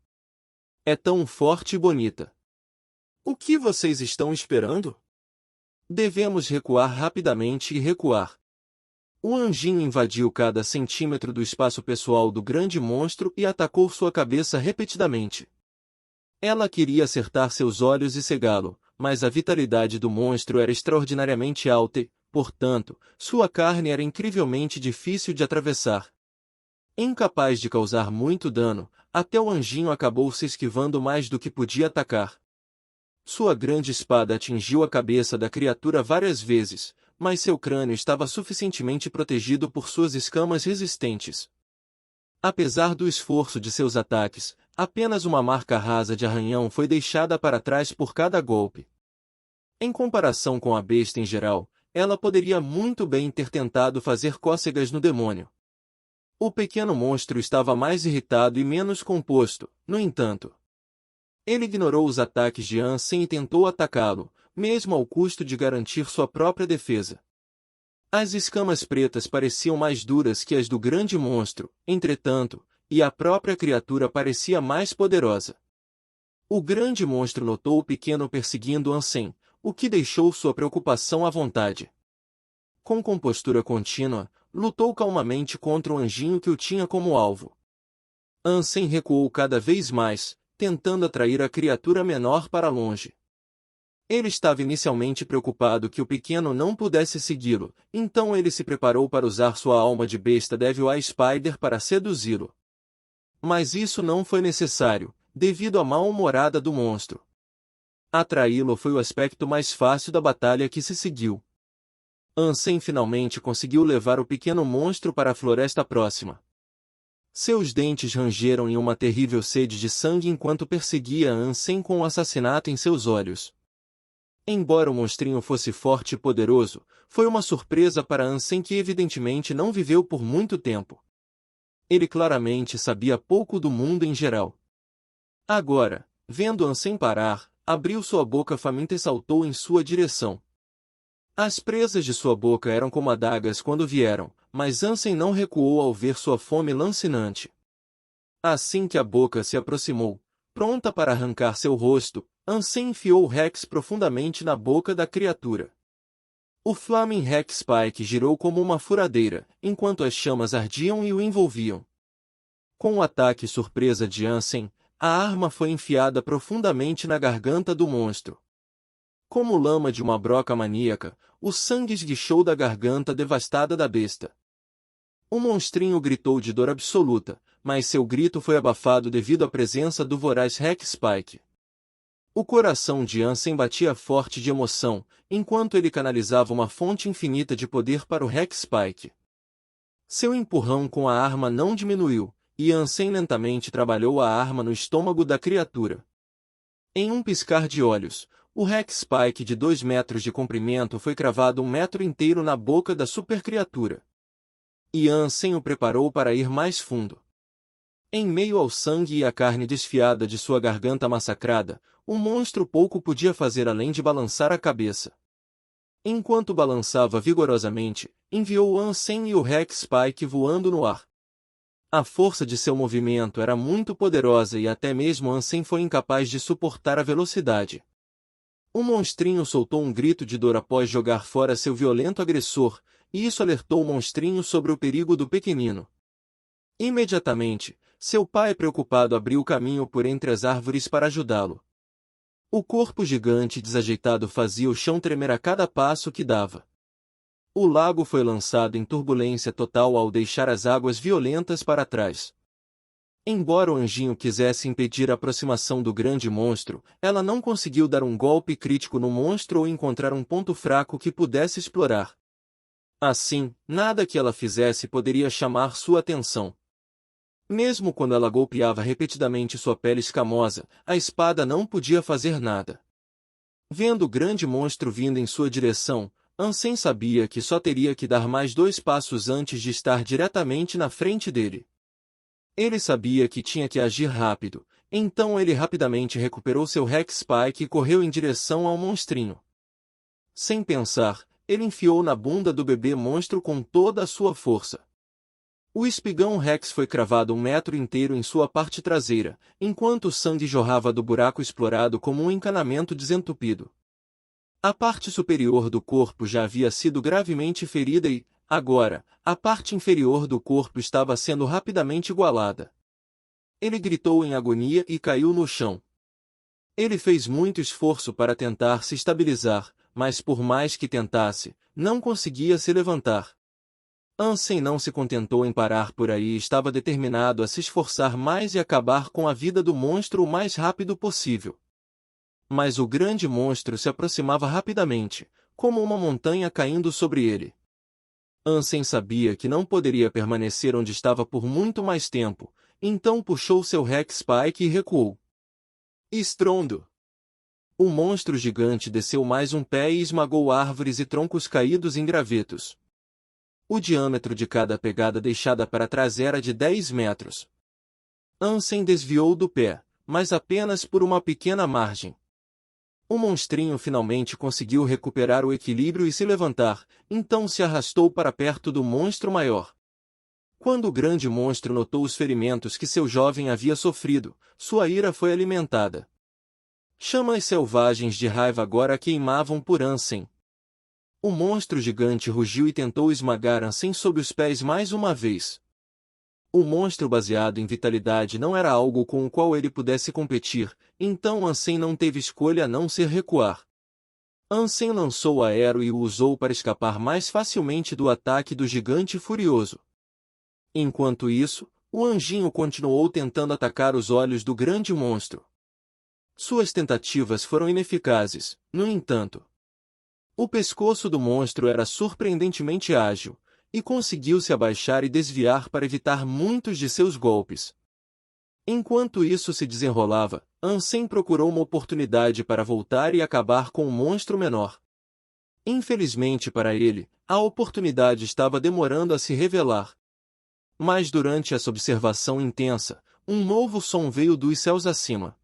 É tão forte e bonita. O que vocês estão esperando? Devemos recuar rapidamente e recuar. O anjinho invadiu cada centímetro do espaço pessoal do grande monstro e atacou sua cabeça repetidamente. Ela queria acertar seus olhos e cegá-lo, mas a vitalidade do monstro era extraordinariamente alta e, portanto, sua carne era incrivelmente difícil de atravessar. Incapaz de causar muito dano, até o anjinho acabou se esquivando mais do que podia atacar. Sua grande espada atingiu a cabeça da criatura várias vezes, mas seu crânio estava suficientemente protegido por suas escamas resistentes. Apesar do esforço de seus ataques, apenas uma marca rasa de arranhão foi deixada para trás por cada golpe. Em comparação com a besta em geral, ela poderia muito bem ter tentado fazer cócegas no demônio. O pequeno monstro estava mais irritado e menos composto, no entanto. Ele ignorou os ataques de Ansem e tentou atacá-lo, mesmo ao custo de garantir sua própria defesa. As escamas pretas pareciam mais duras que as do grande monstro, entretanto, e a própria criatura parecia mais poderosa. O grande monstro notou o pequeno perseguindo Ansem, o que deixou sua preocupação à vontade. Com compostura contínua, lutou calmamente contra o anjinho que o tinha como alvo. Ansem recuou cada vez mais, tentando atrair a criatura menor para longe. Ele estava inicialmente preocupado que o pequeno não pudesse segui-lo, então ele se preparou para usar sua alma de besta Devil Eye Spider para seduzi-lo. Mas isso não foi necessário, devido à mal-humorada do monstro. Atraí-lo foi o aspecto mais fácil da batalha que se seguiu. Ansem finalmente conseguiu levar o pequeno monstro para a floresta próxima. Seus dentes rangeram em uma terrível sede de sangue enquanto perseguia Ansem com o assassinato em seus olhos. Embora o monstrinho fosse forte e poderoso, foi uma surpresa para Ansem que evidentemente não viveu por muito tempo. Ele claramente sabia pouco do mundo em geral. Agora, vendo Ansem parar, abriu sua boca faminta e saltou em sua direção. As presas de sua boca eram como adagas quando vieram, mas Ansem não recuou ao ver sua fome lancinante. Assim que a boca se aproximou, pronta para arrancar seu rosto, Ansem enfiou o Rex profundamente na boca da criatura. O Flaming Hexpike girou como uma furadeira, enquanto as chamas ardiam e o envolviam. Com o ataque surpresa de Ansem, a arma foi enfiada profundamente na garganta do monstro. Como lama de uma broca maníaca, o sangue esguichou da garganta devastada da besta. O monstrinho gritou de dor absoluta, mas seu grito foi abafado devido à presença do voraz Hexpike. O coração de Ansem batia forte de emoção, enquanto ele canalizava uma fonte infinita de poder para o Hexpike. Seu empurrão com a arma não diminuiu, e Ansem lentamente trabalhou a arma no estômago da criatura. Em um piscar de olhos, o Hexpike de 2 metros de comprimento foi cravado 1 metro inteiro na boca da supercriatura. E Ansem o preparou para ir mais fundo. Em meio ao sangue e à carne desfiada de sua garganta massacrada, o monstro pouco podia fazer além de balançar a cabeça. Enquanto balançava vigorosamente, enviou Ansem e o Hexpike voando no ar. A força de seu movimento era muito poderosa e até mesmo Ansem foi incapaz de suportar a velocidade. O monstrinho soltou um grito de dor após jogar fora seu violento agressor, e isso alertou o monstrinho sobre o perigo do pequenino. Imediatamente, seu pai preocupado abriu caminho por entre as árvores para ajudá-lo. O corpo gigante desajeitado fazia o chão tremer a cada passo que dava. O lago foi lançado em turbulência total ao deixar as águas violentas para trás. Embora o anjinho quisesse impedir a aproximação do grande monstro, ela não conseguiu dar um golpe crítico no monstro ou encontrar um ponto fraco que pudesse explorar. Assim, nada que ela fizesse poderia chamar sua atenção. Mesmo quando ela golpeava repetidamente sua pele escamosa, a espada não podia fazer nada. Vendo o grande monstro vindo em sua direção, Ansem sabia que só teria que dar mais 2 passos antes de estar diretamente na frente dele. Ele sabia que tinha que agir rápido, então ele rapidamente recuperou seu Hexpike e correu em direção ao monstrinho. Sem pensar, ele enfiou na bunda do bebê monstro com toda a sua força. O espigão Rex foi cravado 1 metro inteiro em sua parte traseira, enquanto o sangue jorrava do buraco explorado como um encanamento desentupido. A parte superior do corpo já havia sido gravemente ferida e, agora, a parte inferior do corpo estava sendo rapidamente igualada. Ele gritou em agonia e caiu no chão. Ele fez muito esforço para tentar se estabilizar, mas por mais que tentasse, não conseguia se levantar. Ansem não se contentou em parar por aí e estava determinado a se esforçar mais e acabar com a vida do monstro o mais rápido possível. Mas o grande monstro se aproximava rapidamente, como uma montanha caindo sobre ele. Ansem sabia que não poderia permanecer onde estava por muito mais tempo, então puxou seu Hexpike e recuou. Estrondo! O monstro gigante desceu mais um pé e esmagou árvores e troncos caídos em gravetos. O diâmetro de cada pegada deixada para trás era de 10 metros. Ansem desviou do pé, mas apenas por uma pequena margem. O monstrinho finalmente conseguiu recuperar o equilíbrio e se levantar, então se arrastou para perto do monstro maior. Quando o grande monstro notou os ferimentos que seu jovem havia sofrido, sua ira foi alimentada. Chamas selvagens de raiva agora queimavam por Ansem. O monstro gigante rugiu e tentou esmagar Ansem sob os pés mais uma vez. O monstro baseado em vitalidade não era algo com o qual ele pudesse competir, então Ansem não teve escolha a não ser recuar. Ansem lançou o aero e o usou para escapar mais facilmente do ataque do gigante furioso. Enquanto isso, o anjinho continuou tentando atacar os olhos do grande monstro. Suas tentativas foram ineficazes, no entanto. O pescoço do monstro era surpreendentemente ágil, e conseguiu se abaixar e desviar para evitar muitos de seus golpes. Enquanto isso se desenrolava, Ansem procurou uma oportunidade para voltar e acabar com o monstro menor. Infelizmente para ele, a oportunidade estava demorando a se revelar. Mas durante essa observação intensa, um novo som veio dos céus acima.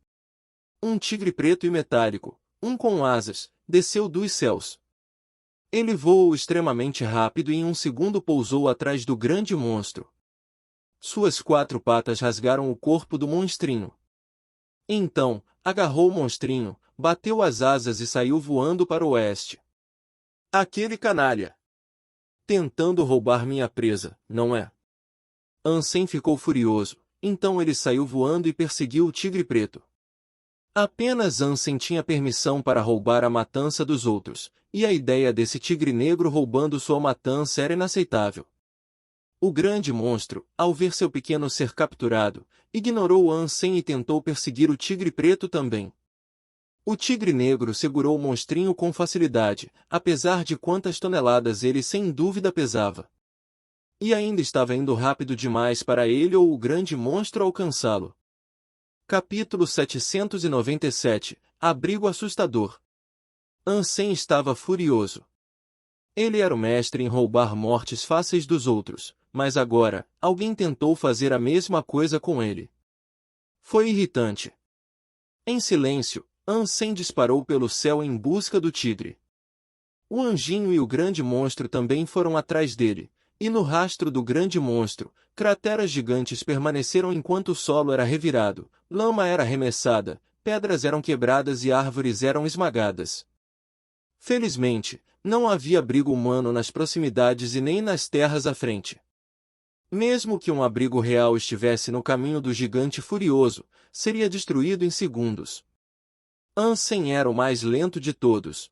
Um tigre preto e metálico, um com asas, desceu dos céus. Ele voou extremamente rápido e em um segundo pousou atrás do grande monstro. Suas 4 patas rasgaram o corpo do monstrinho. Então, agarrou o monstrinho, bateu as asas e saiu voando para o oeste. Aquele canalha! Tentando roubar minha presa, não é? Ansem ficou furioso, então ele saiu voando e perseguiu o tigre preto. Apenas Ansem tinha permissão para roubar a matança dos outros, e a ideia desse tigre negro roubando sua matança era inaceitável. O grande monstro, ao ver seu pequeno ser capturado, ignorou Ansem e tentou perseguir o tigre preto também. O tigre negro segurou o monstrinho com facilidade, apesar de quantas toneladas ele sem dúvida pesava. E ainda estava indo rápido demais para ele ou o grande monstro alcançá-lo. Capítulo 797 – Abrigo assustador. Ansem estava furioso. Ele era o mestre em roubar mortes fáceis dos outros, mas agora, alguém tentou fazer a mesma coisa com ele. Foi irritante. Em silêncio, Ansem disparou pelo céu em busca do tigre. O anjinho e o grande monstro também foram atrás dele, e no rastro do grande monstro, crateras gigantes permaneceram enquanto o solo era revirado, lama era arremessada, pedras eram quebradas e árvores eram esmagadas. Felizmente, não havia abrigo humano nas proximidades e nem nas terras à frente. Mesmo que um abrigo real estivesse no caminho do gigante furioso, seria destruído em segundos. Ansem era o mais lento de todos.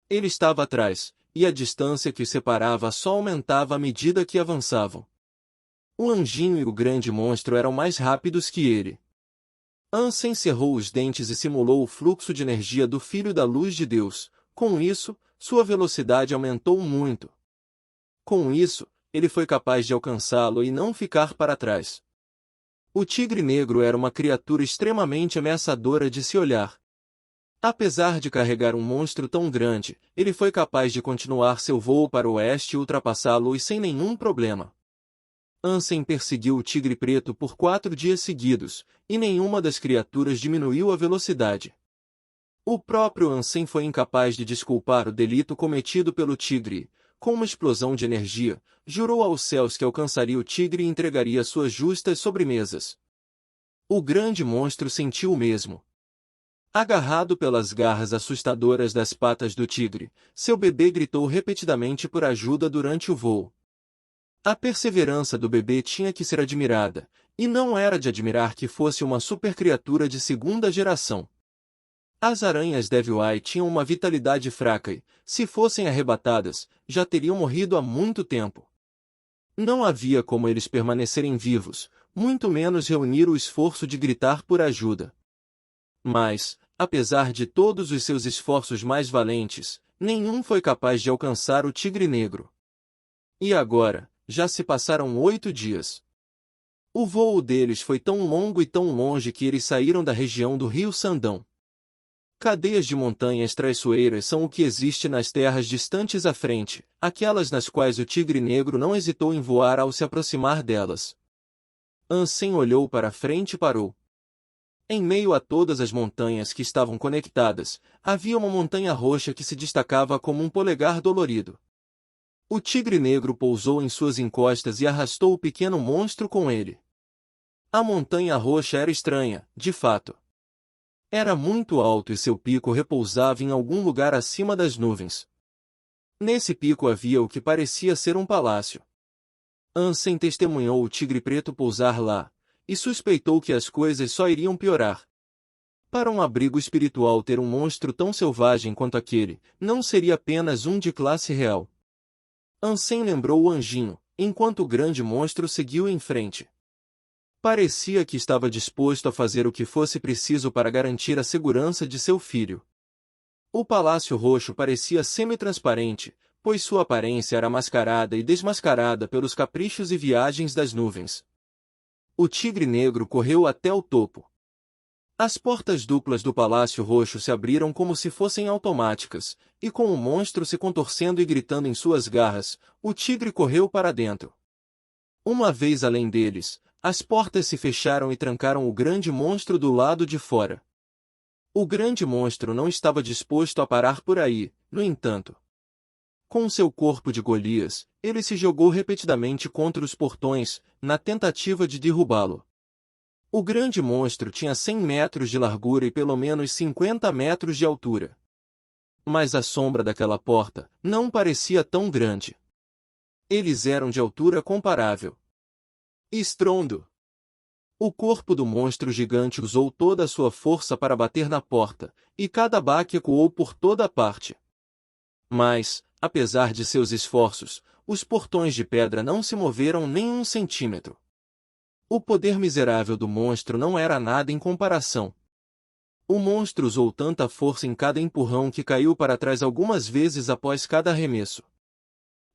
Ele estava atrás, e a distância que os separava só aumentava à medida que avançavam. O anjinho e o grande monstro eram mais rápidos que ele. Ansem cerrou os dentes e simulou o fluxo de energia do Filho da Luz de Deus. Com isso, sua velocidade aumentou muito. Com isso, ele foi capaz de alcançá-lo e não ficar para trás. O tigre negro era uma criatura extremamente ameaçadora de se olhar. Apesar de carregar um monstro tão grande, ele foi capaz de continuar seu voo para o oeste e ultrapassá-lo sem nenhum problema. Ansem perseguiu o tigre preto por 4 dias seguidos, e nenhuma das criaturas diminuiu a velocidade. O próprio Ansem foi incapaz de desculpar o delito cometido pelo tigre e, com uma explosão de energia, jurou aos céus que alcançaria o tigre e entregaria suas justas sobremesas. O grande monstro sentiu o mesmo. Agarrado pelas garras assustadoras das patas do tigre, seu bebê gritou repetidamente por ajuda durante o voo. A perseverança do bebê tinha que ser admirada, e não era de admirar que fosse uma supercriatura de segunda geração. As aranhas Devil Eye tinham uma vitalidade fraca e, se fossem arrebatadas, já teriam morrido há muito tempo. Não havia como eles permanecerem vivos, muito menos reunir o esforço de gritar por ajuda. Mas, apesar de todos os seus esforços mais valentes, nenhum foi capaz de alcançar o tigre negro. E agora, já se passaram 8 dias. O voo deles foi tão longo e tão longe que eles saíram da região do rio Sandão. Cadeias de montanhas traiçoeiras são o que existe nas terras distantes à frente, aquelas nas quais o tigre negro não hesitou em voar ao se aproximar delas. Ansem olhou para frente e parou. Em meio a todas as montanhas que estavam conectadas, havia uma montanha roxa que se destacava como um polegar dolorido. O tigre negro pousou em suas encostas e arrastou o pequeno monstro com ele. A montanha roxa era estranha, de fato. Era muito alto e seu pico repousava em algum lugar acima das nuvens. Nesse pico havia o que parecia ser um palácio. Ansem testemunhou o tigre preto pousar lá, e suspeitou que as coisas só iriam piorar. Para um abrigo espiritual ter um monstro tão selvagem quanto aquele, não seria apenas um de classe real. Ansem lembrou o anjinho, enquanto o grande monstro seguiu em frente. Parecia que estava disposto a fazer o que fosse preciso para garantir a segurança de seu filho. O Palácio Roxo parecia semi-transparente, pois sua aparência era mascarada e desmascarada pelos caprichos e viagens das nuvens. O tigre negro correu até o topo. As portas duplas do Palácio Roxo se abriram como se fossem automáticas, e com o monstro se contorcendo e gritando em suas garras, o tigre correu para dentro. Uma vez além deles, as portas se fecharam e trancaram o grande monstro do lado de fora. O grande monstro não estava disposto a parar por aí, no entanto. Com seu corpo de Golias, ele se jogou repetidamente contra os portões, na tentativa de derrubá-lo. O grande monstro tinha 100 metros de largura e pelo menos 50 metros de altura. Mas a sombra daquela porta não parecia tão grande. Eles eram de altura comparável. Estrondo! O corpo do monstro gigante usou toda a sua força para bater na porta, e cada baque ecoou por toda a parte. Mas, apesar de seus esforços, os portões de pedra não se moveram nem 1 centímetro. O poder miserável do monstro não era nada em comparação. O monstro usou tanta força em cada empurrão que caiu para trás algumas vezes após cada arremesso.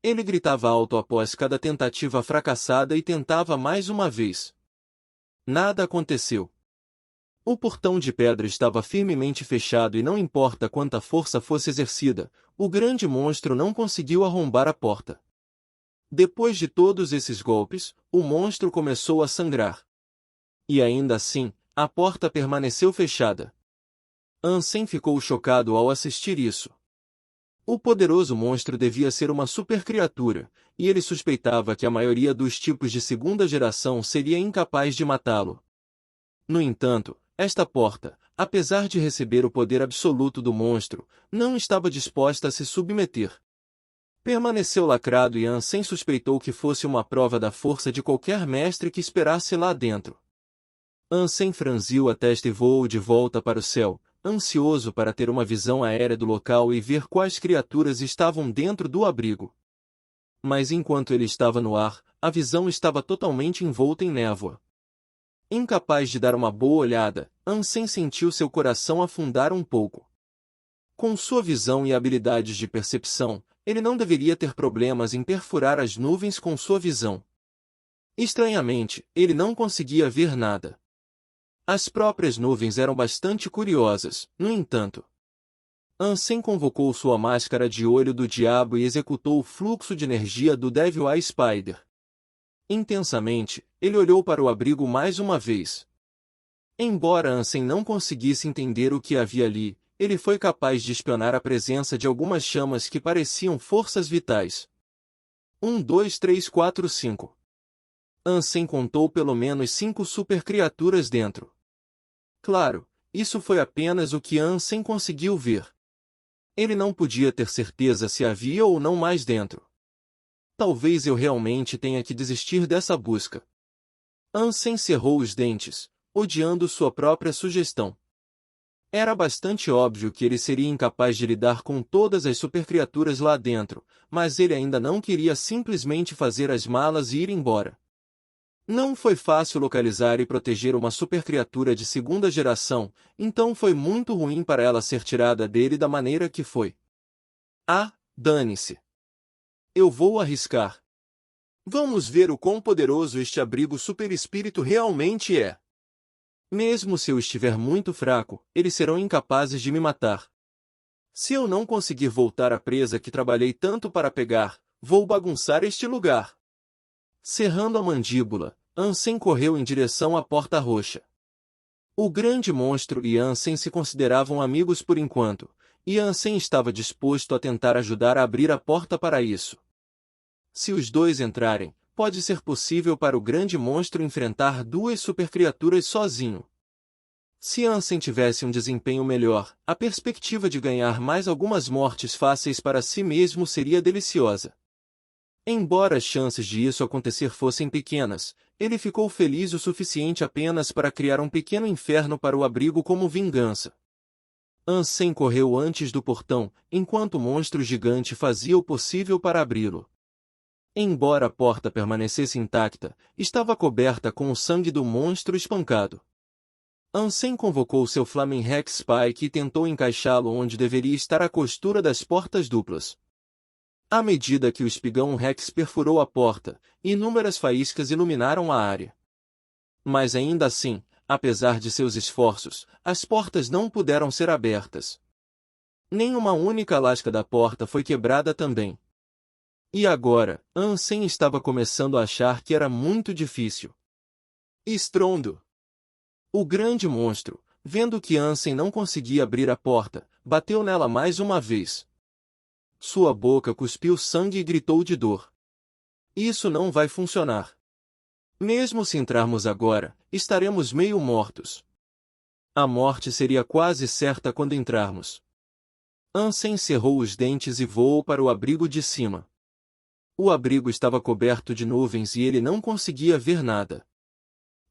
Ele gritava alto após cada tentativa fracassada e tentava mais uma vez. Nada aconteceu. O portão de pedra estava firmemente fechado e não importa quanta força fosse exercida, o grande monstro não conseguiu arrombar a porta. Depois de todos esses golpes, o monstro começou a sangrar. E ainda assim, a porta permaneceu fechada. Ansem ficou chocado ao assistir isso. O poderoso monstro devia ser uma supercriatura, e ele suspeitava que a maioria dos tipos de segunda geração seria incapaz de matá-lo. No entanto, esta porta, apesar de receber o poder absoluto do monstro, não estava disposta a se submeter. Permaneceu lacrado e Ansem suspeitou que fosse uma prova da força de qualquer mestre que esperasse lá dentro. Ansem franziu a testa e voou de volta para o céu, ansioso para ter uma visão aérea do local e ver quais criaturas estavam dentro do abrigo. Mas enquanto ele estava no ar, a visão estava totalmente envolta em névoa. Incapaz de dar uma boa olhada, Ansem sentiu seu coração afundar um pouco. Com sua visão e habilidades de percepção, ele não deveria ter problemas em perfurar as nuvens com sua visão. Estranhamente, ele não conseguia ver nada. As próprias nuvens eram bastante curiosas, no entanto. Ansem convocou sua máscara de olho do diabo e executou o fluxo de energia do Devil Eye Spider. Intensamente, ele olhou para o abrigo mais uma vez. Embora Ansem não conseguisse entender o que havia ali, ele foi capaz de espionar a presença de algumas chamas que pareciam forças vitais. 1, 2, 3, 4, 5. Ansem contou pelo menos 5 supercriaturas dentro. Claro, isso foi apenas o que Ansem conseguiu ver. Ele não podia ter certeza se havia ou não mais dentro. Talvez eu realmente tenha que desistir dessa busca. Ansem cerrou os dentes, odiando sua própria sugestão. Era bastante óbvio que ele seria incapaz de lidar com todas as supercriaturas lá dentro, mas ele ainda não queria simplesmente fazer as malas e ir embora. Não foi fácil localizar e proteger uma supercriatura de segunda geração, então foi muito ruim para ela ser tirada dele da maneira que foi. Ah, dane-se. Eu vou arriscar. Vamos ver o quão poderoso este abrigo superespírito realmente é. Mesmo se eu estiver muito fraco, eles serão incapazes de me matar. Se eu não conseguir voltar à presa que trabalhei tanto para pegar, vou bagunçar este lugar. Cerrando a mandíbula, Ansem correu em direção à porta roxa. O grande monstro e Ansem se consideravam amigos por enquanto, e Ansem estava disposto a tentar ajudar a abrir a porta para isso. Se os dois entrarem, pode ser possível para o grande monstro enfrentar 2 supercriaturas sozinho. Se Ansem tivesse um desempenho melhor, a perspectiva de ganhar mais algumas mortes fáceis para si mesmo seria deliciosa. Embora as chances de isso acontecer fossem pequenas, ele ficou feliz o suficiente apenas para criar um pequeno inferno para o abrigo como vingança. Ansem correu antes do portão, enquanto o monstro gigante fazia o possível para abri-lo. Embora a porta permanecesse intacta, estava coberta com o sangue do monstro espancado. Ansem convocou seu Flaming Hex Spike e tentou encaixá-lo onde deveria estar a costura das portas duplas. À medida que o espigão Rex perfurou a porta, inúmeras faíscas iluminaram a área. Mas ainda assim, apesar de seus esforços, as portas não puderam ser abertas. Nem uma única lasca da porta foi quebrada também. E agora, Ansem estava começando a achar que era muito difícil. Estrondo! O grande monstro, vendo que Ansem não conseguia abrir a porta, bateu nela mais uma vez. Sua boca cuspiu sangue e gritou de dor. Isso não vai funcionar. Mesmo se entrarmos agora, estaremos meio mortos. A morte seria quase certa quando entrarmos. Ansem cerrou os dentes e voou para o abrigo de cima. O abrigo estava coberto de nuvens e ele não conseguia ver nada.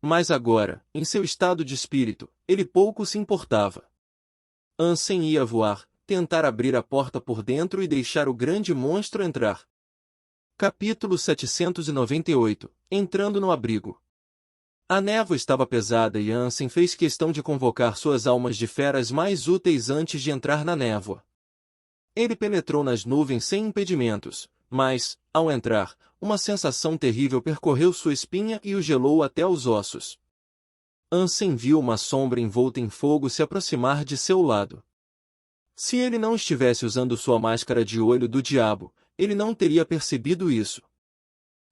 Mas agora, em seu estado de espírito, ele pouco se importava. Ansem ia voar, tentar abrir a porta por dentro e deixar o grande monstro entrar. Capítulo 798 Entrando no abrigo. A névoa estava pesada e Ansem fez questão de convocar suas almas de feras mais úteis antes de entrar na névoa. Ele penetrou nas nuvens sem impedimentos, mas, ao entrar, uma sensação terrível percorreu sua espinha e o gelou até os ossos. Ansem viu uma sombra envolta em fogo se aproximar de seu lado. Se ele não estivesse usando sua máscara de olho do diabo, ele não teria percebido isso.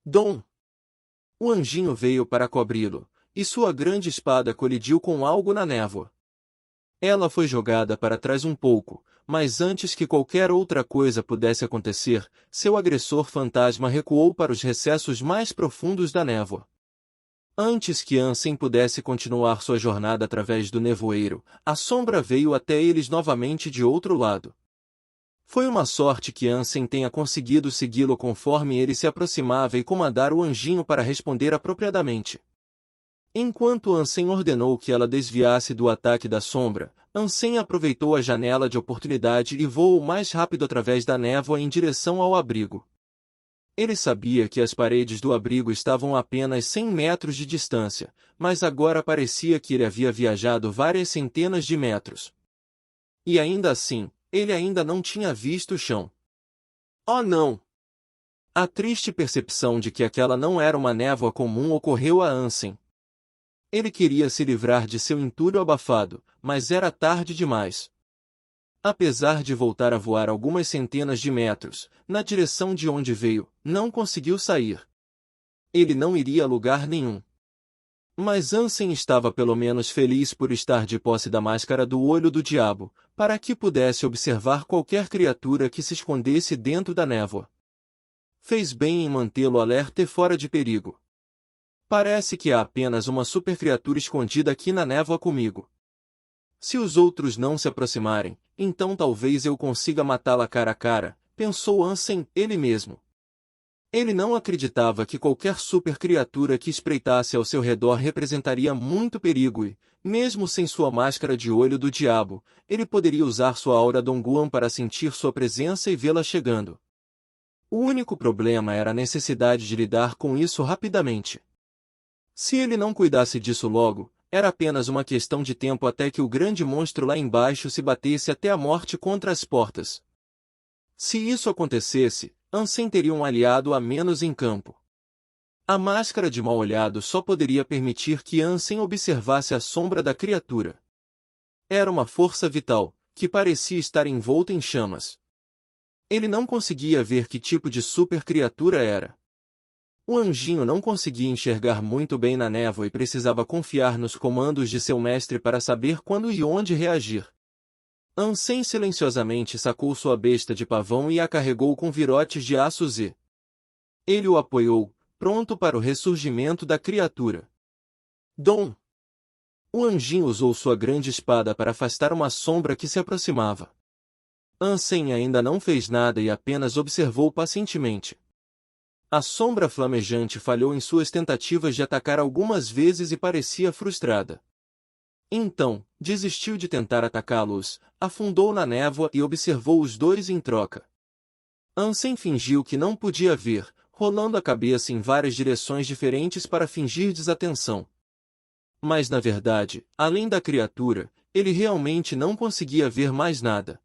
Dom! O anjinho veio para cobri-lo, e sua grande espada colidiu com algo na névoa. Ela foi jogada para trás um pouco, mas antes que qualquer outra coisa pudesse acontecer, seu agressor fantasma recuou para os recessos mais profundos da névoa. Antes que Ansem pudesse continuar sua jornada através do nevoeiro, a sombra veio até eles novamente de outro lado. Foi uma sorte que Ansem tenha conseguido segui-lo conforme ele se aproximava e comandar o anjinho para responder apropriadamente. Enquanto Ansem ordenou que ela desviasse do ataque da sombra, Ansem aproveitou a janela de oportunidade e voou mais rápido através da névoa em direção ao abrigo. Ele sabia que as paredes do abrigo estavam a apenas 100 metros de distância, mas agora parecia que ele havia viajado várias centenas de metros. E ainda assim, ele ainda não tinha visto o chão. Oh não! A triste percepção de que aquela não era uma névoa comum ocorreu a Ansem. Ele queria se livrar de seu entulho abafado, mas era tarde demais. Apesar de voltar a voar algumas centenas de metros, na direção de onde veio, não conseguiu sair. Ele não iria a lugar nenhum. Mas Ansem estava pelo menos feliz por estar de posse da máscara do olho do diabo, para que pudesse observar qualquer criatura que se escondesse dentro da névoa. Fez bem em mantê-lo alerta e fora de perigo. Parece que há apenas uma supercriatura escondida aqui na névoa comigo. Se os outros não se aproximarem, então talvez eu consiga matá-la cara a cara, pensou Ansem, ele mesmo. Ele não acreditava que qualquer supercriatura que espreitasse ao seu redor representaria muito perigo e, mesmo sem sua máscara de olho do diabo, ele poderia usar sua aura Dongguan para sentir sua presença e vê-la chegando. O único problema era a necessidade de lidar com isso rapidamente. Se ele não cuidasse disso logo, era apenas uma questão de tempo até que o grande monstro lá embaixo se batesse até a morte contra as portas. Se isso acontecesse, Ansem teria um aliado a menos em campo. A máscara de mal-olhado só poderia permitir que Ansem observasse a sombra da criatura. Era uma força vital, que parecia estar envolta em chamas. Ele não conseguia ver que tipo de super-criatura era. O anjinho não conseguia enxergar muito bem na névoa e precisava confiar nos comandos de seu mestre para saber quando e onde reagir. Ansem silenciosamente sacou sua besta de pavão e a carregou com virotes de aço Z. Ele o apoiou, pronto para o ressurgimento da criatura. Dom! O anjinho usou sua grande espada para afastar uma sombra que se aproximava. Ansem ainda não fez nada e apenas observou pacientemente. A sombra flamejante falhou em suas tentativas de atacar algumas vezes e parecia frustrada. Então, desistiu de tentar atacá-los, afundou na névoa e observou os dois em troca. Ansem fingiu que não podia ver, rolando a cabeça em várias direções diferentes para fingir desatenção. Mas na verdade, além da criatura, ele realmente não conseguia ver mais nada.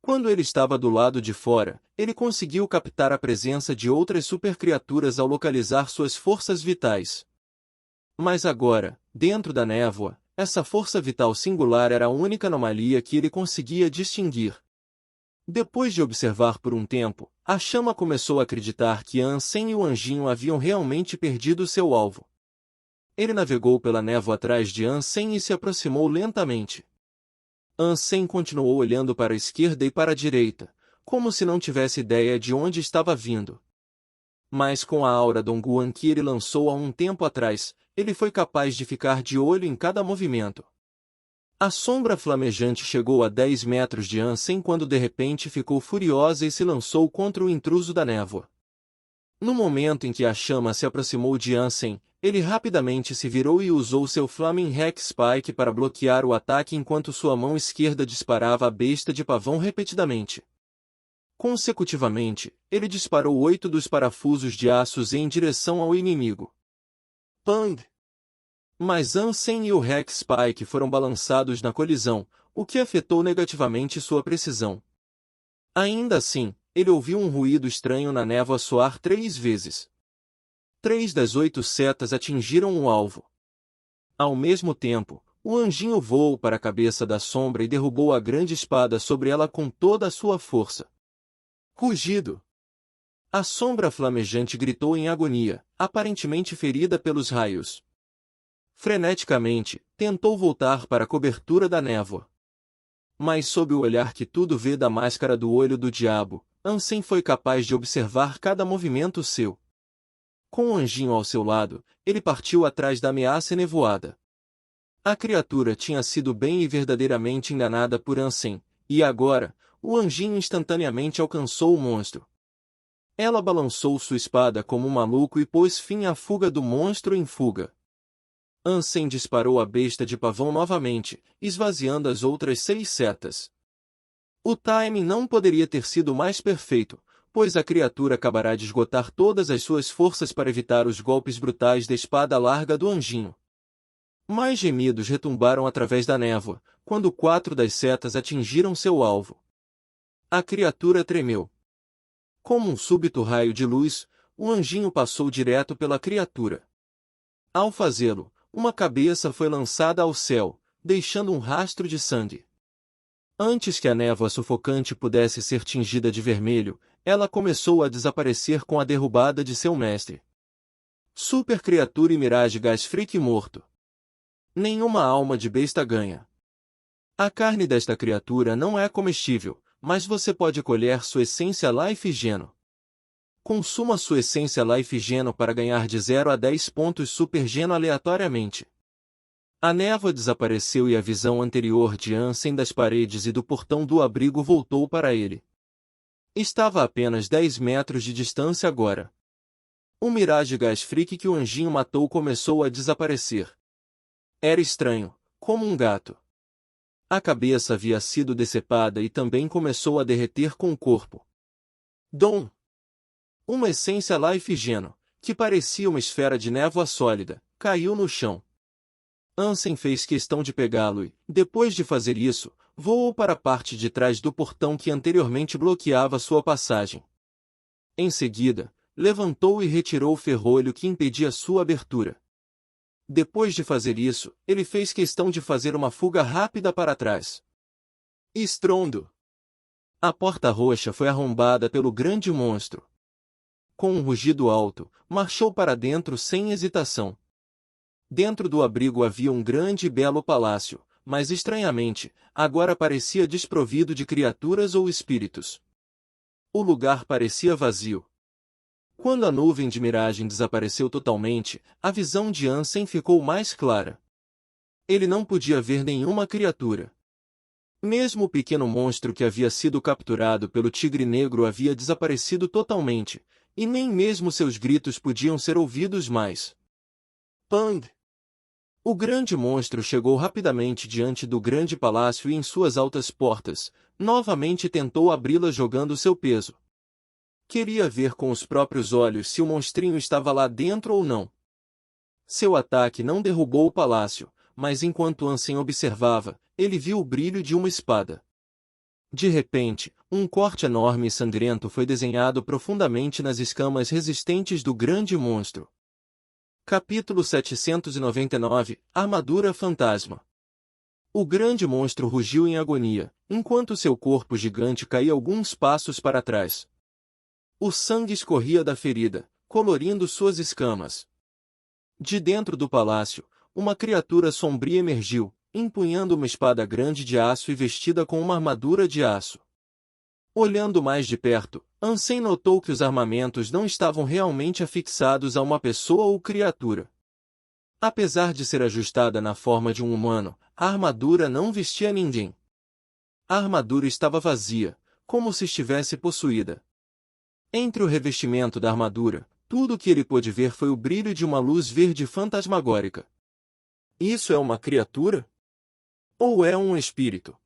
Quando ele estava do lado de fora, ele conseguiu captar a presença de outras supercriaturas ao localizar suas forças vitais. Mas agora, dentro da névoa, essa força vital singular era a única anomalia que ele conseguia distinguir. Depois de observar por um tempo, a chama começou a acreditar que Ansem e o anjinho haviam realmente perdido seu alvo. Ele navegou pela névoa atrás de Ansem e se aproximou lentamente. Ansem continuou olhando para a esquerda e para a direita, como se não tivesse ideia de onde estava vindo. Mas com a aura Dongguan que ele lançou há um tempo atrás, ele foi capaz de ficar de olho em cada movimento. A sombra flamejante chegou a 10 metros de Ansem quando de repente ficou furiosa e se lançou contra o intruso da névoa. No momento em que a chama se aproximou de Ansem, ele rapidamente se virou e usou seu Flaming Hack Spike para bloquear o ataque enquanto sua mão esquerda disparava a besta de pavão repetidamente. Consecutivamente, ele disparou 8 dos parafusos de aços em direção ao inimigo. Pang! Mas Ansem e o Hack Spike foram balançados na colisão, o que afetou negativamente sua precisão. Ainda assim, ele ouviu um ruído estranho na névoa soar 3 vezes. 3 das 8 setas atingiram o alvo. Ao mesmo tempo, o anjinho voou para a cabeça da sombra e derrubou a grande espada sobre ela com toda a sua força. Rugido! A sombra flamejante gritou em agonia, aparentemente ferida pelos raios. Freneticamente, tentou voltar para a cobertura da névoa. Mas sob o olhar que tudo vê da máscara do olho do diabo, Ansem foi capaz de observar cada movimento seu. Com o anjinho ao seu lado, ele partiu atrás da ameaça enevoada. A criatura tinha sido bem e verdadeiramente enganada por Ansem, e agora, o anjinho instantaneamente alcançou o monstro. Ela balançou sua espada como um maluco e pôs fim à fuga do monstro em fuga. Ansem disparou a besta de pavão novamente, esvaziando as outras 6 setas. O timing não poderia ter sido mais perfeito, pois a criatura acabará de esgotar todas as suas forças para evitar os golpes brutais da espada larga do anjinho. Mais gemidos retumbaram através da névoa, quando 4 das setas atingiram seu alvo. A criatura tremeu. Como um súbito raio de luz, o anjinho passou direto pela criatura. Ao fazê-lo, uma cabeça foi lançada ao céu, deixando um rastro de sangue. Antes que a névoa sufocante pudesse ser tingida de vermelho, ela começou a desaparecer com a derrubada de seu mestre. Super criatura e Mirage Gas Freak morto. Nenhuma alma de besta ganha. A carne desta criatura não é comestível, mas você pode colher sua essência Life Geno. Consuma sua essência Life Geno para ganhar de 0 a 10 pontos Super Geno aleatoriamente. A névoa desapareceu e a visão anterior de Ansem das paredes e do portão do abrigo voltou para ele. Estava a apenas 10 metros de distância agora. O Mirage Gas Freak que o anjinho matou começou a desaparecer. Era estranho, como um gato. A cabeça havia sido decepada e também começou a derreter com o corpo. Dom! Uma essência Life Geno, que parecia uma esfera de névoa sólida, caiu no chão. Ansem fez questão de pegá-lo e, depois de fazer isso, voou para a parte de trás do portão que anteriormente bloqueava sua passagem. Em seguida, levantou e retirou o ferrolho que impedia sua abertura. Depois de fazer isso, ele fez questão de fazer uma fuga rápida para trás. Estrondo! A porta roxa foi arrombada pelo grande monstro. Com um rugido alto, marchou para dentro sem hesitação. Dentro do abrigo havia um grande e belo palácio, mas estranhamente, agora parecia desprovido de criaturas ou espíritos. O lugar parecia vazio. Quando a nuvem de miragem desapareceu totalmente, a visão de Ansem ficou mais clara. Ele não podia ver nenhuma criatura. Mesmo o pequeno monstro que havia sido capturado pelo tigre negro havia desaparecido totalmente, e nem mesmo seus gritos podiam ser ouvidos mais. Pang! O grande monstro chegou rapidamente diante do grande palácio e em suas altas portas, novamente tentou abri-la jogando seu peso. Queria ver com os próprios olhos se o monstrinho estava lá dentro ou não. Seu ataque não derrubou o palácio, mas enquanto Ansem observava, ele viu o brilho de uma espada. De repente, um corte enorme e sangrento foi desenhado profundamente nas escamas resistentes do grande monstro. Capítulo 799 – Armadura Fantasma. O grande monstro rugiu em agonia, enquanto seu corpo gigante caía alguns passos para trás. O sangue escorria da ferida, colorindo suas escamas. De dentro do palácio, uma criatura sombria emergiu, empunhando uma espada grande de aço e vestida com uma armadura de aço. Olhando mais de perto, Ansem notou que os armamentos não estavam realmente afixados a uma pessoa ou criatura. Apesar de ser ajustada na forma de um humano, a armadura não vestia ninguém. A armadura estava vazia, como se estivesse possuída. Entre o revestimento da armadura, tudo o que ele pôde ver foi o brilho de uma luz verde fantasmagórica. Isso é uma criatura? Ou é um espírito?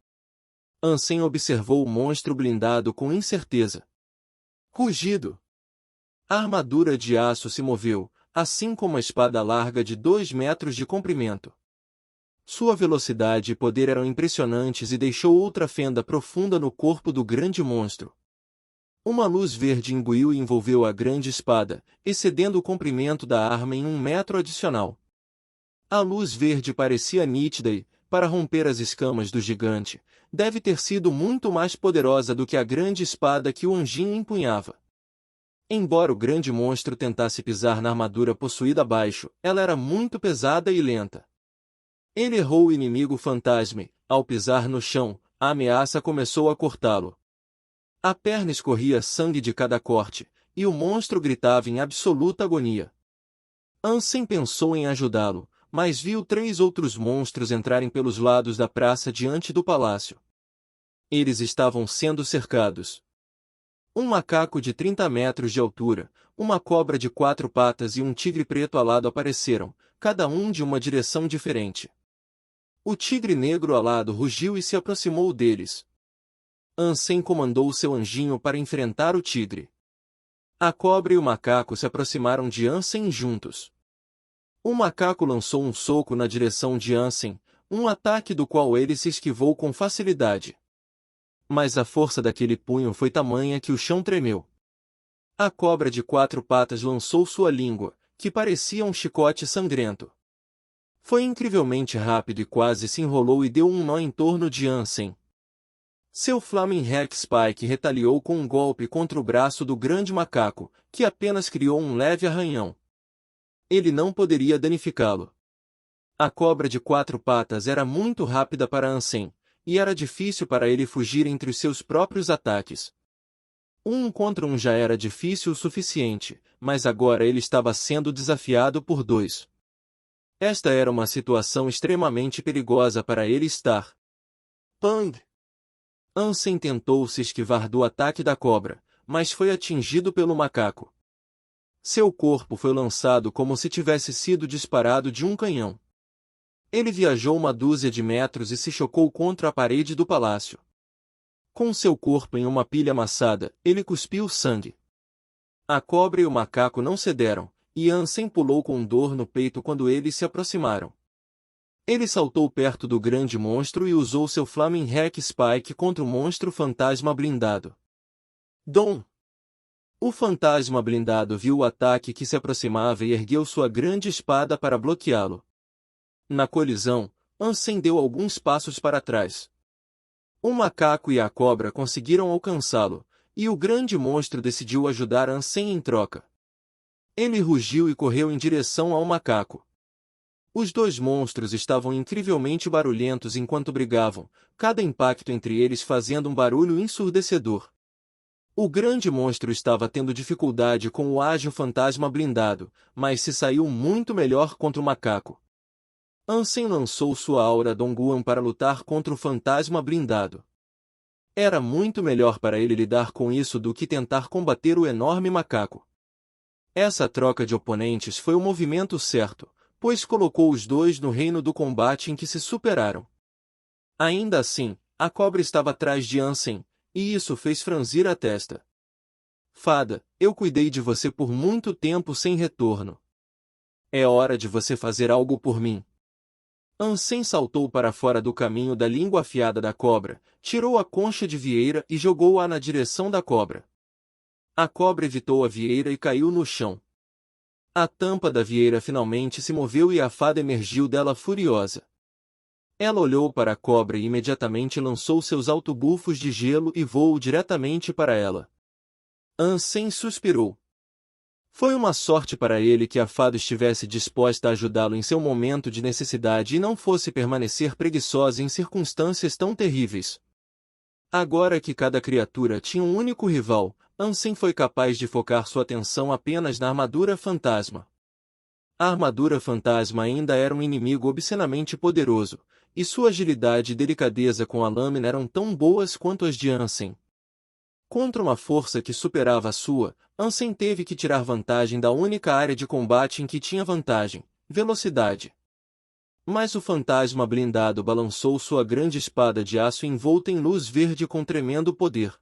Ansem observou o monstro blindado com incerteza. Rugido! A armadura de aço se moveu, assim como a espada larga de 2 metros de comprimento. Sua velocidade e poder eram impressionantes e deixou outra fenda profunda no corpo do grande monstro. Uma luz verde imbuiu e envolveu a grande espada, excedendo o comprimento da arma em 1 metro adicional. A luz verde parecia nítida e, para romper as escamas do gigante, deve ter sido muito mais poderosa do que a grande espada que o anjinho empunhava. Embora o grande monstro tentasse pisar na armadura possuída abaixo, ela era muito pesada e lenta. Ele errou o inimigo fantasma e, ao pisar no chão, a ameaça começou a cortá-lo. A perna escorria sangue de cada corte, e o monstro gritava em absoluta agonia. Ansem pensou em ajudá-lo, mas viu 3 outros monstros entrarem pelos lados da praça diante do palácio. Eles estavam sendo cercados. Um macaco de 30 metros de altura, uma cobra de 4 patas e um tigre preto alado apareceram, cada um de uma direção diferente. O tigre negro alado rugiu e se aproximou deles. Ansem comandou seu anjinho para enfrentar o tigre. A cobra e o macaco se aproximaram de Ansem juntos. O macaco lançou um soco na direção de Ansem, um ataque do qual ele se esquivou com facilidade. Mas a força daquele punho foi tamanha que o chão tremeu. A cobra de 4 patas lançou sua língua, que parecia um chicote sangrento. Foi incrivelmente rápido e quase se enrolou e deu um nó em torno de Ansem. Seu Flaming Hack Spike retaliou com um golpe contra o braço do grande macaco, que apenas criou um leve arranhão. Ele não poderia danificá-lo. A cobra de 4 patas era muito rápida para Ansem, e era difícil para ele fugir entre os seus próprios ataques. 1 contra 1 já era difícil o suficiente, mas agora ele estava sendo desafiado por 2. Esta era uma situação extremamente perigosa para ele estar. Pang! Ansem tentou se esquivar do ataque da cobra, mas foi atingido pelo macaco. Seu corpo foi lançado como se tivesse sido disparado de um canhão. Ele viajou 1 dúzia de metros e se chocou contra a parede do palácio. Com seu corpo em uma pilha amassada, ele cuspiu sangue. A cobra e o macaco não cederam, e Ansem pulou com dor no peito quando eles se aproximaram. Ele saltou perto do grande monstro e usou seu Flaming Hack Spike contra o monstro fantasma blindado. Dom! O fantasma blindado viu o ataque que se aproximava e ergueu sua grande espada para bloqueá-lo. Na colisão, Ansem deu alguns passos para trás. O macaco e a cobra conseguiram alcançá-lo, e o grande monstro decidiu ajudar Ansem em troca. Ele rugiu e correu em direção ao macaco. Os 2 monstros estavam incrivelmente barulhentos enquanto brigavam, cada impacto entre eles fazendo um barulho ensurdecedor. O grande monstro estava tendo dificuldade com o ágil fantasma blindado, mas se saiu muito melhor contra o macaco. Ansem lançou sua aura Dongguan para lutar contra o fantasma blindado. Era muito melhor para ele lidar com isso do que tentar combater o enorme macaco. Essa troca de oponentes foi o movimento certo, pois colocou os 2 no reino do combate em que se superaram. Ainda assim, a cobra estava atrás de Ansem, e isso fez franzir a testa. Fada, eu cuidei de você por muito tempo sem retorno. É hora de você fazer algo por mim. Ansem saltou para fora do caminho da língua afiada da cobra, tirou a concha de vieira e jogou-a na direção da cobra. A cobra evitou a vieira e caiu no chão. A tampa da vieira finalmente se moveu e a fada emergiu dela furiosa. Ela olhou para a cobra e imediatamente lançou seus autobufos de gelo e voou diretamente para ela. Ansem suspirou. Foi uma sorte para ele que a fada estivesse disposta a ajudá-lo em seu momento de necessidade e não fosse permanecer preguiçosa em circunstâncias tão terríveis. Agora que cada criatura tinha um único rival, Ansem foi capaz de focar sua atenção apenas na armadura fantasma. A armadura fantasma ainda era um inimigo obscenamente poderoso, e sua agilidade e delicadeza com a lâmina eram tão boas quanto as de Ansem. Contra uma força que superava a sua, Ansem teve que tirar vantagem da única área de combate em que tinha vantagem: velocidade. Mas o fantasma blindado balançou sua grande espada de aço envolta em luz verde com tremendo poder.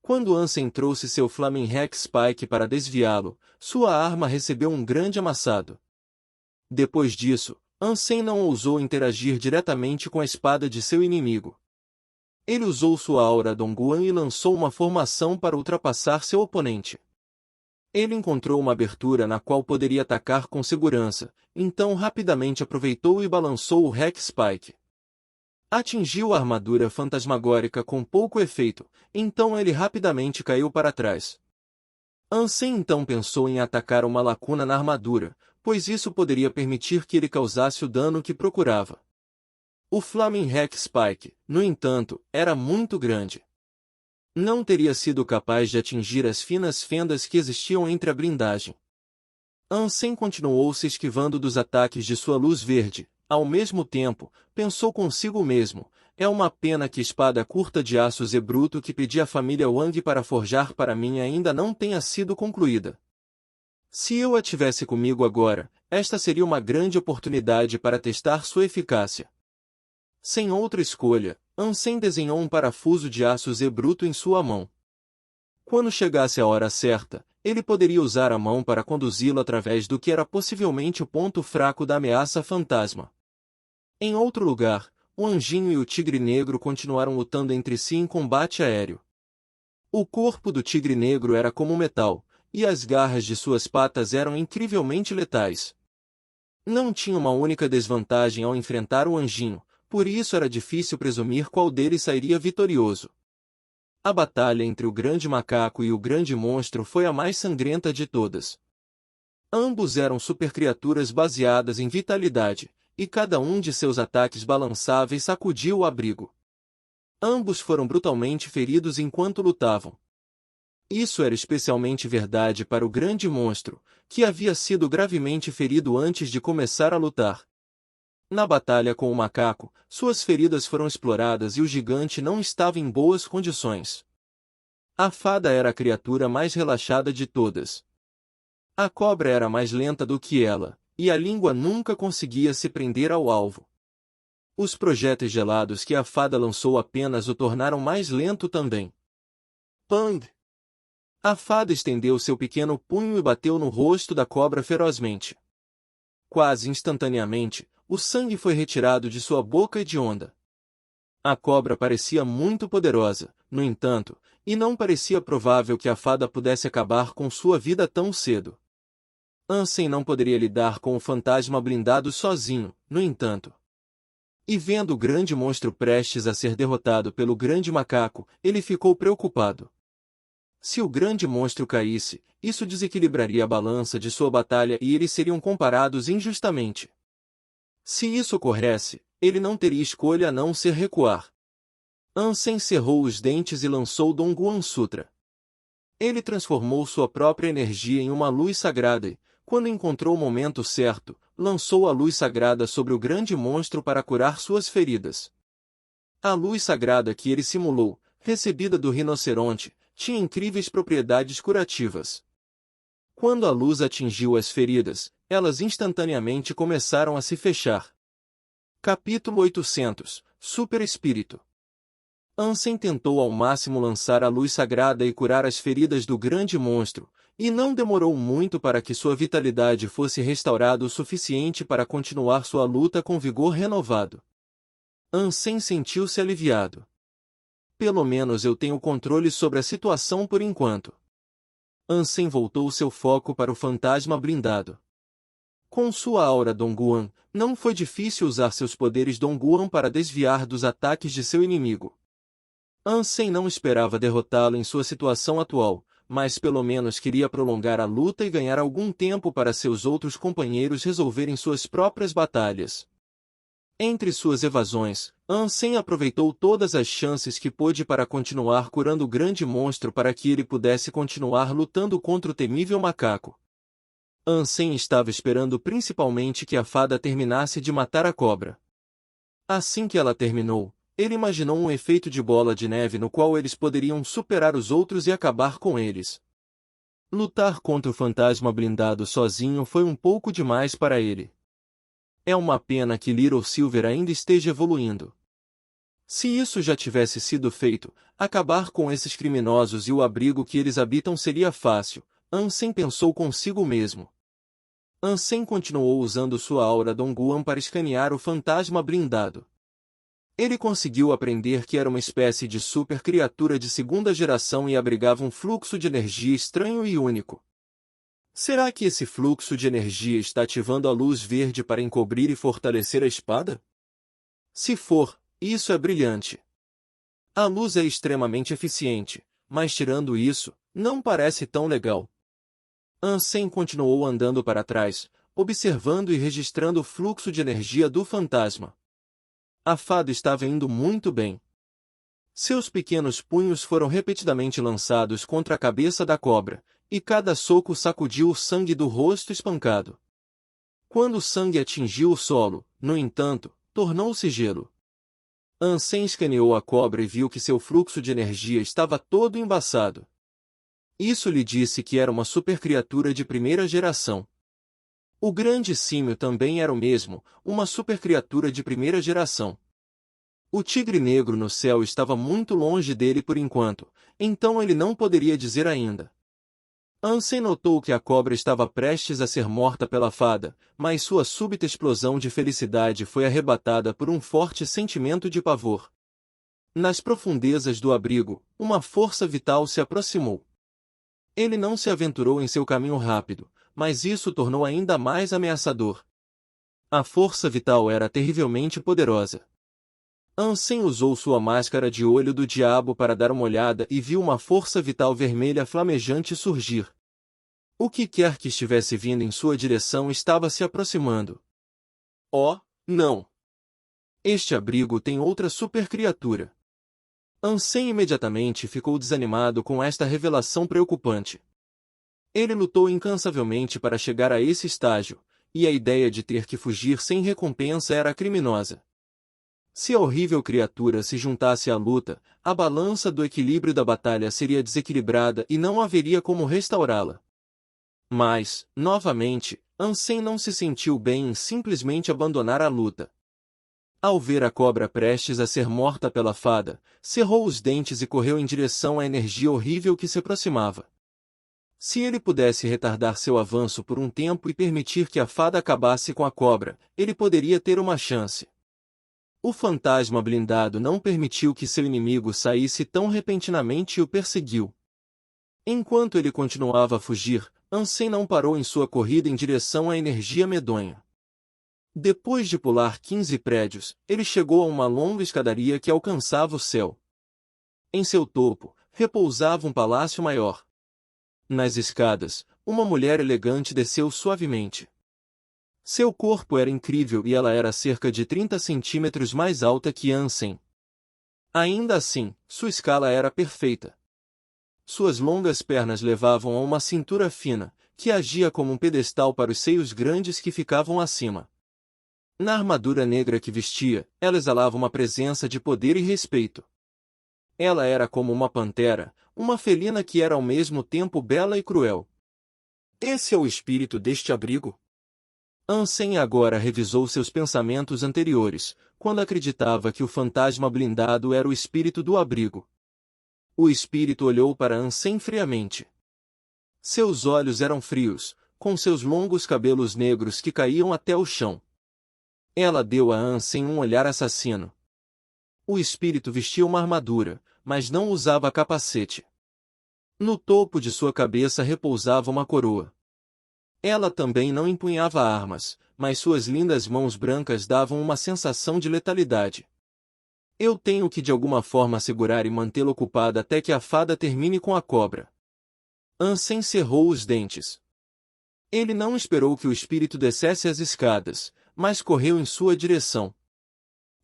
Quando Ansem trouxe seu Flaming Hack Spike para desviá-lo, sua arma recebeu um grande amassado. Depois disso, Ansem não ousou interagir diretamente com a espada de seu inimigo. Ele usou sua aura Dongguan e lançou uma formação para ultrapassar seu oponente. Ele encontrou uma abertura na qual poderia atacar com segurança, então rapidamente aproveitou e balançou o Hack Spike. Atingiu a armadura fantasmagórica com pouco efeito, então ele rapidamente caiu para trás. Ansem então pensou em atacar uma lacuna na armadura, pois isso poderia permitir que ele causasse o dano que procurava. O Flaming Hack Spike, no entanto, era muito grande. Não teria sido capaz de atingir as finas fendas que existiam entre a blindagem. Ansem continuou se esquivando dos ataques de sua luz verde. Ao mesmo tempo, pensou consigo mesmo: é uma pena que espada curta de aço Zebruto que pedi à família Wang para forjar para mim ainda não tenha sido concluída. Se eu a tivesse comigo agora, esta seria uma grande oportunidade para testar sua eficácia. Sem outra escolha, Ansem desenhou um parafuso de aço Zebruto em sua mão. Quando chegasse a hora certa, ele poderia usar a mão para conduzi-lo através do que era possivelmente o ponto fraco da ameaça fantasma. Em outro lugar, o Anjinho e o Tigre Negro continuaram lutando entre si em combate aéreo. O corpo do Tigre Negro era como metal, e as garras de suas patas eram incrivelmente letais. Não tinha uma única desvantagem ao enfrentar o Anjinho, por isso era difícil presumir qual deles sairia vitorioso. A batalha entre o Grande Macaco e o Grande Monstro foi a mais sangrenta de todas. Ambos eram supercriaturas baseadas em vitalidade, e cada um de seus ataques balançáveis sacudiu o abrigo. Ambos foram brutalmente feridos enquanto lutavam. Isso era especialmente verdade para o Grande Monstro, que havia sido gravemente ferido antes de começar a lutar. Na batalha com o macaco, suas feridas foram exploradas e o gigante não estava em boas condições. A fada era a criatura mais relaxada de todas. A cobra era mais lenta do que ela, e a língua nunca conseguia se prender ao alvo. Os projéteis gelados que a fada lançou apenas o tornaram mais lento também. Pang! A fada estendeu seu pequeno punho e bateu no rosto da cobra ferozmente. Quase instantaneamente, o sangue foi retirado de sua boca hedionda. A cobra parecia muito poderosa, no entanto, e não parecia provável que a fada pudesse acabar com sua vida tão cedo. Ansem não poderia lidar com o fantasma blindado sozinho, no entanto. E vendo o grande monstro prestes a ser derrotado pelo grande macaco, ele ficou preocupado. Se o grande monstro caísse, isso desequilibraria a balança de sua batalha e eles seriam comparados injustamente. Se isso ocorresse, ele não teria escolha a não ser recuar. Ansem cerrou os dentes e lançou Dongguan Sutra. Ele transformou sua própria energia em uma luz sagrada e, quando encontrou o momento certo, lançou a luz sagrada sobre o grande monstro para curar suas feridas. A luz sagrada que ele simulou, recebida do rinoceronte, tinha incríveis propriedades curativas. Quando a luz atingiu as feridas, elas instantaneamente começaram a se fechar. Capítulo 800 Super Espírito. Ansem tentou ao máximo lançar a luz sagrada e curar as feridas do grande monstro, e não demorou muito para que sua vitalidade fosse restaurada o suficiente para continuar sua luta com vigor renovado. Ansem sentiu-se aliviado. Pelo menos eu tenho controle sobre a situação por enquanto. Ansem voltou seu foco para o fantasma blindado. Com sua aura Dongguan, não foi difícil usar seus poderes Dongguan para desviar dos ataques de seu inimigo. Ansem não esperava derrotá-lo em sua situação atual, mas pelo menos queria prolongar a luta e ganhar algum tempo para seus outros companheiros resolverem suas próprias batalhas. Entre suas evasões, Ansem aproveitou todas as chances que pôde para continuar curando o grande monstro para que ele pudesse continuar lutando contra o temível macaco. Ansem estava esperando principalmente que a fada terminasse de matar a cobra. Assim que ela terminou, ele imaginou um efeito de bola de neve no qual eles poderiam superar os outros e acabar com eles. Lutar contra o fantasma blindado sozinho foi um pouco demais para ele. É uma pena que Little Silver ainda esteja evoluindo. Se isso já tivesse sido feito, acabar com esses criminosos e o abrigo que eles habitam seria fácil, Ansem pensou consigo mesmo. Ansem continuou usando sua aura Dongguan para escanear o fantasma blindado. Ele conseguiu aprender que era uma espécie de super criatura de segunda geração e abrigava um fluxo de energia estranho e único. Será que esse fluxo de energia está ativando a luz verde para encobrir e fortalecer a espada? Se for, isso é brilhante. A luz é extremamente eficiente, mas tirando isso, não parece tão legal. Ansem continuou andando para trás, observando e registrando o fluxo de energia do fantasma. A fada estava indo muito bem. Seus pequenos punhos foram repetidamente lançados contra a cabeça da cobra, e cada soco sacudiu o sangue do rosto espancado. Quando o sangue atingiu o solo, no entanto, tornou-se gelo. Ansem escaneou a cobra e viu que seu fluxo de energia estava todo embaçado. Isso lhe disse que era uma supercriatura de primeira geração. O grande símio também era o mesmo, uma supercriatura de primeira geração. O tigre negro no céu estava muito longe dele por enquanto, então ele não poderia dizer ainda. Ansem notou que a cobra estava prestes a ser morta pela fada, mas sua súbita explosão de felicidade foi arrebatada por um forte sentimento de pavor. Nas profundezas do abrigo, uma força vital se aproximou. Ele não se aventurou em seu caminho rápido, mas isso tornou ainda mais ameaçador. A força vital era terrivelmente poderosa. Ansem usou sua máscara de olho do diabo para dar uma olhada e viu uma força vital vermelha flamejante surgir. O que quer que estivesse vindo em sua direção estava se aproximando. Oh, não! Este abrigo tem outra supercriatura. Ansem imediatamente ficou desanimado com esta revelação preocupante. Ele lutou incansavelmente para chegar a esse estágio, e a ideia de ter que fugir sem recompensa era criminosa. Se a horrível criatura se juntasse à luta, a balança do equilíbrio da batalha seria desequilibrada e não haveria como restaurá-la. Mas, novamente, Ansem não se sentiu bem em simplesmente abandonar a luta. Ao ver a cobra prestes a ser morta pela fada, cerrou os dentes e correu em direção à energia horrível que se aproximava. Se ele pudesse retardar seu avanço por um tempo e permitir que a fada acabasse com a cobra, ele poderia ter uma chance. O fantasma blindado não permitiu que seu inimigo saísse tão repentinamente e o perseguiu. Enquanto ele continuava a fugir, Ansem não parou em sua corrida em direção à energia medonha. Depois de pular 15 prédios, ele chegou a uma longa escadaria que alcançava o céu. Em seu topo, repousava um palácio maior. Nas escadas, uma mulher elegante desceu suavemente. Seu corpo era incrível e ela era cerca de 30 centímetros mais alta que Ansem. Ainda assim, sua escala era perfeita. Suas longas pernas levavam a uma cintura fina, que agia como um pedestal para os seios grandes que ficavam acima. Na armadura negra que vestia, ela exalava uma presença de poder e respeito. Ela era como uma pantera, uma felina que era ao mesmo tempo bela e cruel. Esse é o espírito deste abrigo? Ansem agora revisou seus pensamentos anteriores, quando acreditava que o fantasma blindado era o espírito do abrigo. O espírito olhou para Ansem friamente. Seus olhos eram frios, com seus longos cabelos negros que caíam até o chão. Ela deu a Ansem um olhar assassino. O espírito vestia uma armadura, mas não usava capacete. No topo de sua cabeça repousava uma coroa. Ela também não empunhava armas, mas suas lindas mãos brancas davam uma sensação de letalidade. Eu tenho que de alguma forma segurar e mantê-la ocupada até que a fada termine com a cobra. Ansem cerrou os dentes. Ele não esperou que o espírito descesse as escadas, mas correu em sua direção.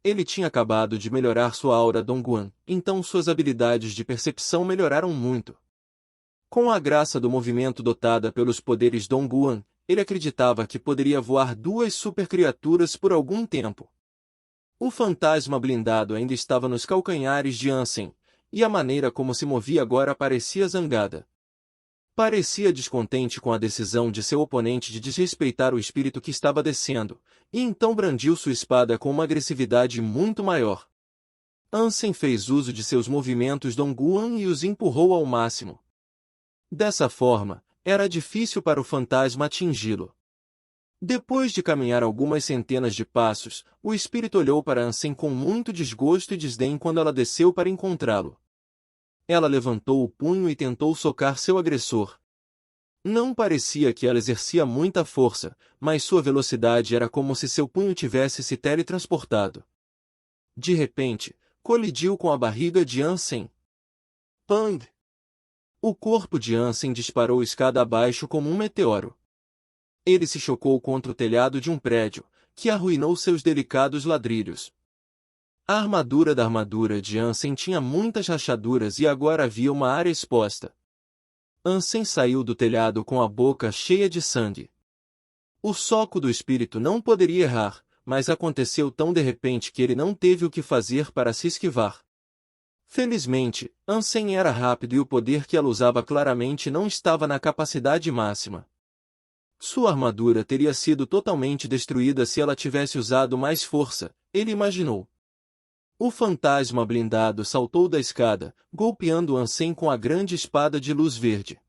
Ele tinha acabado de melhorar sua aura Dongguan, então suas habilidades de percepção melhoraram muito. Com a graça do movimento dotada pelos poderes Dongguan, ele acreditava que poderia voar duas supercriaturas por algum tempo. O fantasma blindado ainda estava nos calcanhares de Ansem, e a maneira como se movia agora parecia zangada. Parecia descontente com a decisão de seu oponente de desrespeitar o espírito que estava descendo, e então brandiu sua espada com uma agressividade muito maior. Ansem fez uso de seus movimentos Dongguan e os empurrou ao máximo. Dessa forma, era difícil para o fantasma atingi-lo. Depois de caminhar algumas centenas de passos, o espírito olhou para Ansem com muito desgosto e desdém quando ela desceu para encontrá-lo. Ela levantou o punho e tentou socar seu agressor. Não parecia que ela exercia muita força, mas sua velocidade era como se seu punho tivesse se teletransportado. De repente, colidiu com a barriga de Ansem. Pang! O corpo de Ansem disparou escada abaixo como um meteoro. Ele se chocou contra o telhado de um prédio, que arruinou seus delicados ladrilhos. A armadura da armadura de Ansem tinha muitas rachaduras e agora havia uma área exposta. Ansem saiu do telhado com a boca cheia de sangue. O soco do espírito não poderia errar, mas aconteceu tão de repente que ele não teve o que fazer para se esquivar. Felizmente, Ansem era rápido e o poder que ela usava claramente não estava na capacidade máxima. Sua armadura teria sido totalmente destruída se ela tivesse usado mais força, ele imaginou. O fantasma blindado saltou da escada, golpeando Ansem com a grande espada de luz verde.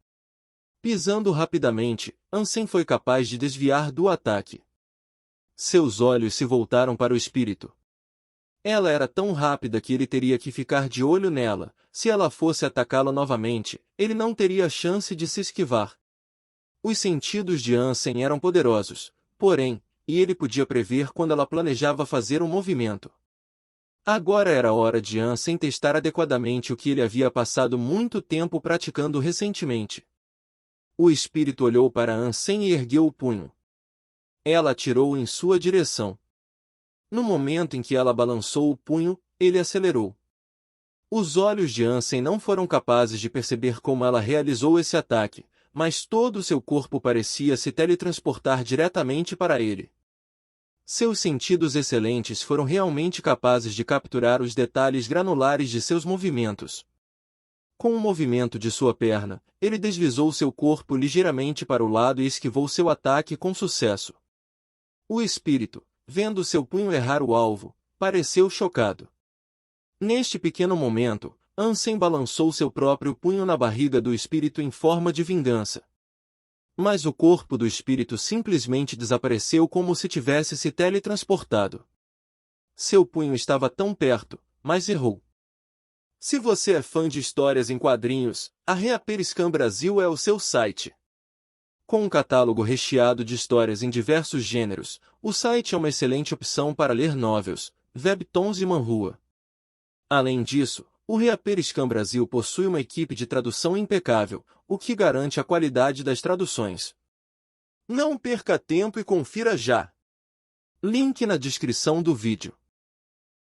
Pisando rapidamente, Ansem foi capaz de desviar do ataque. Seus olhos se voltaram para o espírito. Ela era tão rápida que ele teria que ficar de olho nela. Se ela fosse atacá-lo novamente, ele não teria chance de se esquivar. Os sentidos de Ansem eram poderosos, porém, e ele podia prever quando ela planejava fazer um movimento. Agora era hora de Ansem testar adequadamente o que ele havia passado muito tempo praticando recentemente. O espírito olhou para Ansem e ergueu o punho. Ela atirou em sua direção. No momento em que ela balançou o punho, ele acelerou. Os olhos de Ansem não foram capazes de perceber como ela realizou esse ataque, mas todo o seu corpo parecia se teletransportar diretamente para ele. Seus sentidos excelentes foram realmente capazes de capturar os detalhes granulares de seus movimentos. Com um movimento de sua perna, ele deslizou seu corpo ligeiramente para o lado e esquivou seu ataque com sucesso. O espírito, vendo seu punho errar o alvo, pareceu chocado. Neste pequeno momento, Ansem balançou seu próprio punho na barriga do espírito em forma de vingança. Mas o corpo do espírito simplesmente desapareceu como se tivesse se teletransportado. Seu punho estava tão perto, mas errou. Se você é fã de histórias em quadrinhos, a Reaperiscan Brasil é o seu site. Com um catálogo recheado de histórias em diversos gêneros, o site é uma excelente opção para ler novels, webtoons e manhua. Além disso, o Reaperiscan Brasil possui uma equipe de tradução impecável, o que garante a qualidade das traduções. Não perca tempo e confira já! Link na descrição do vídeo.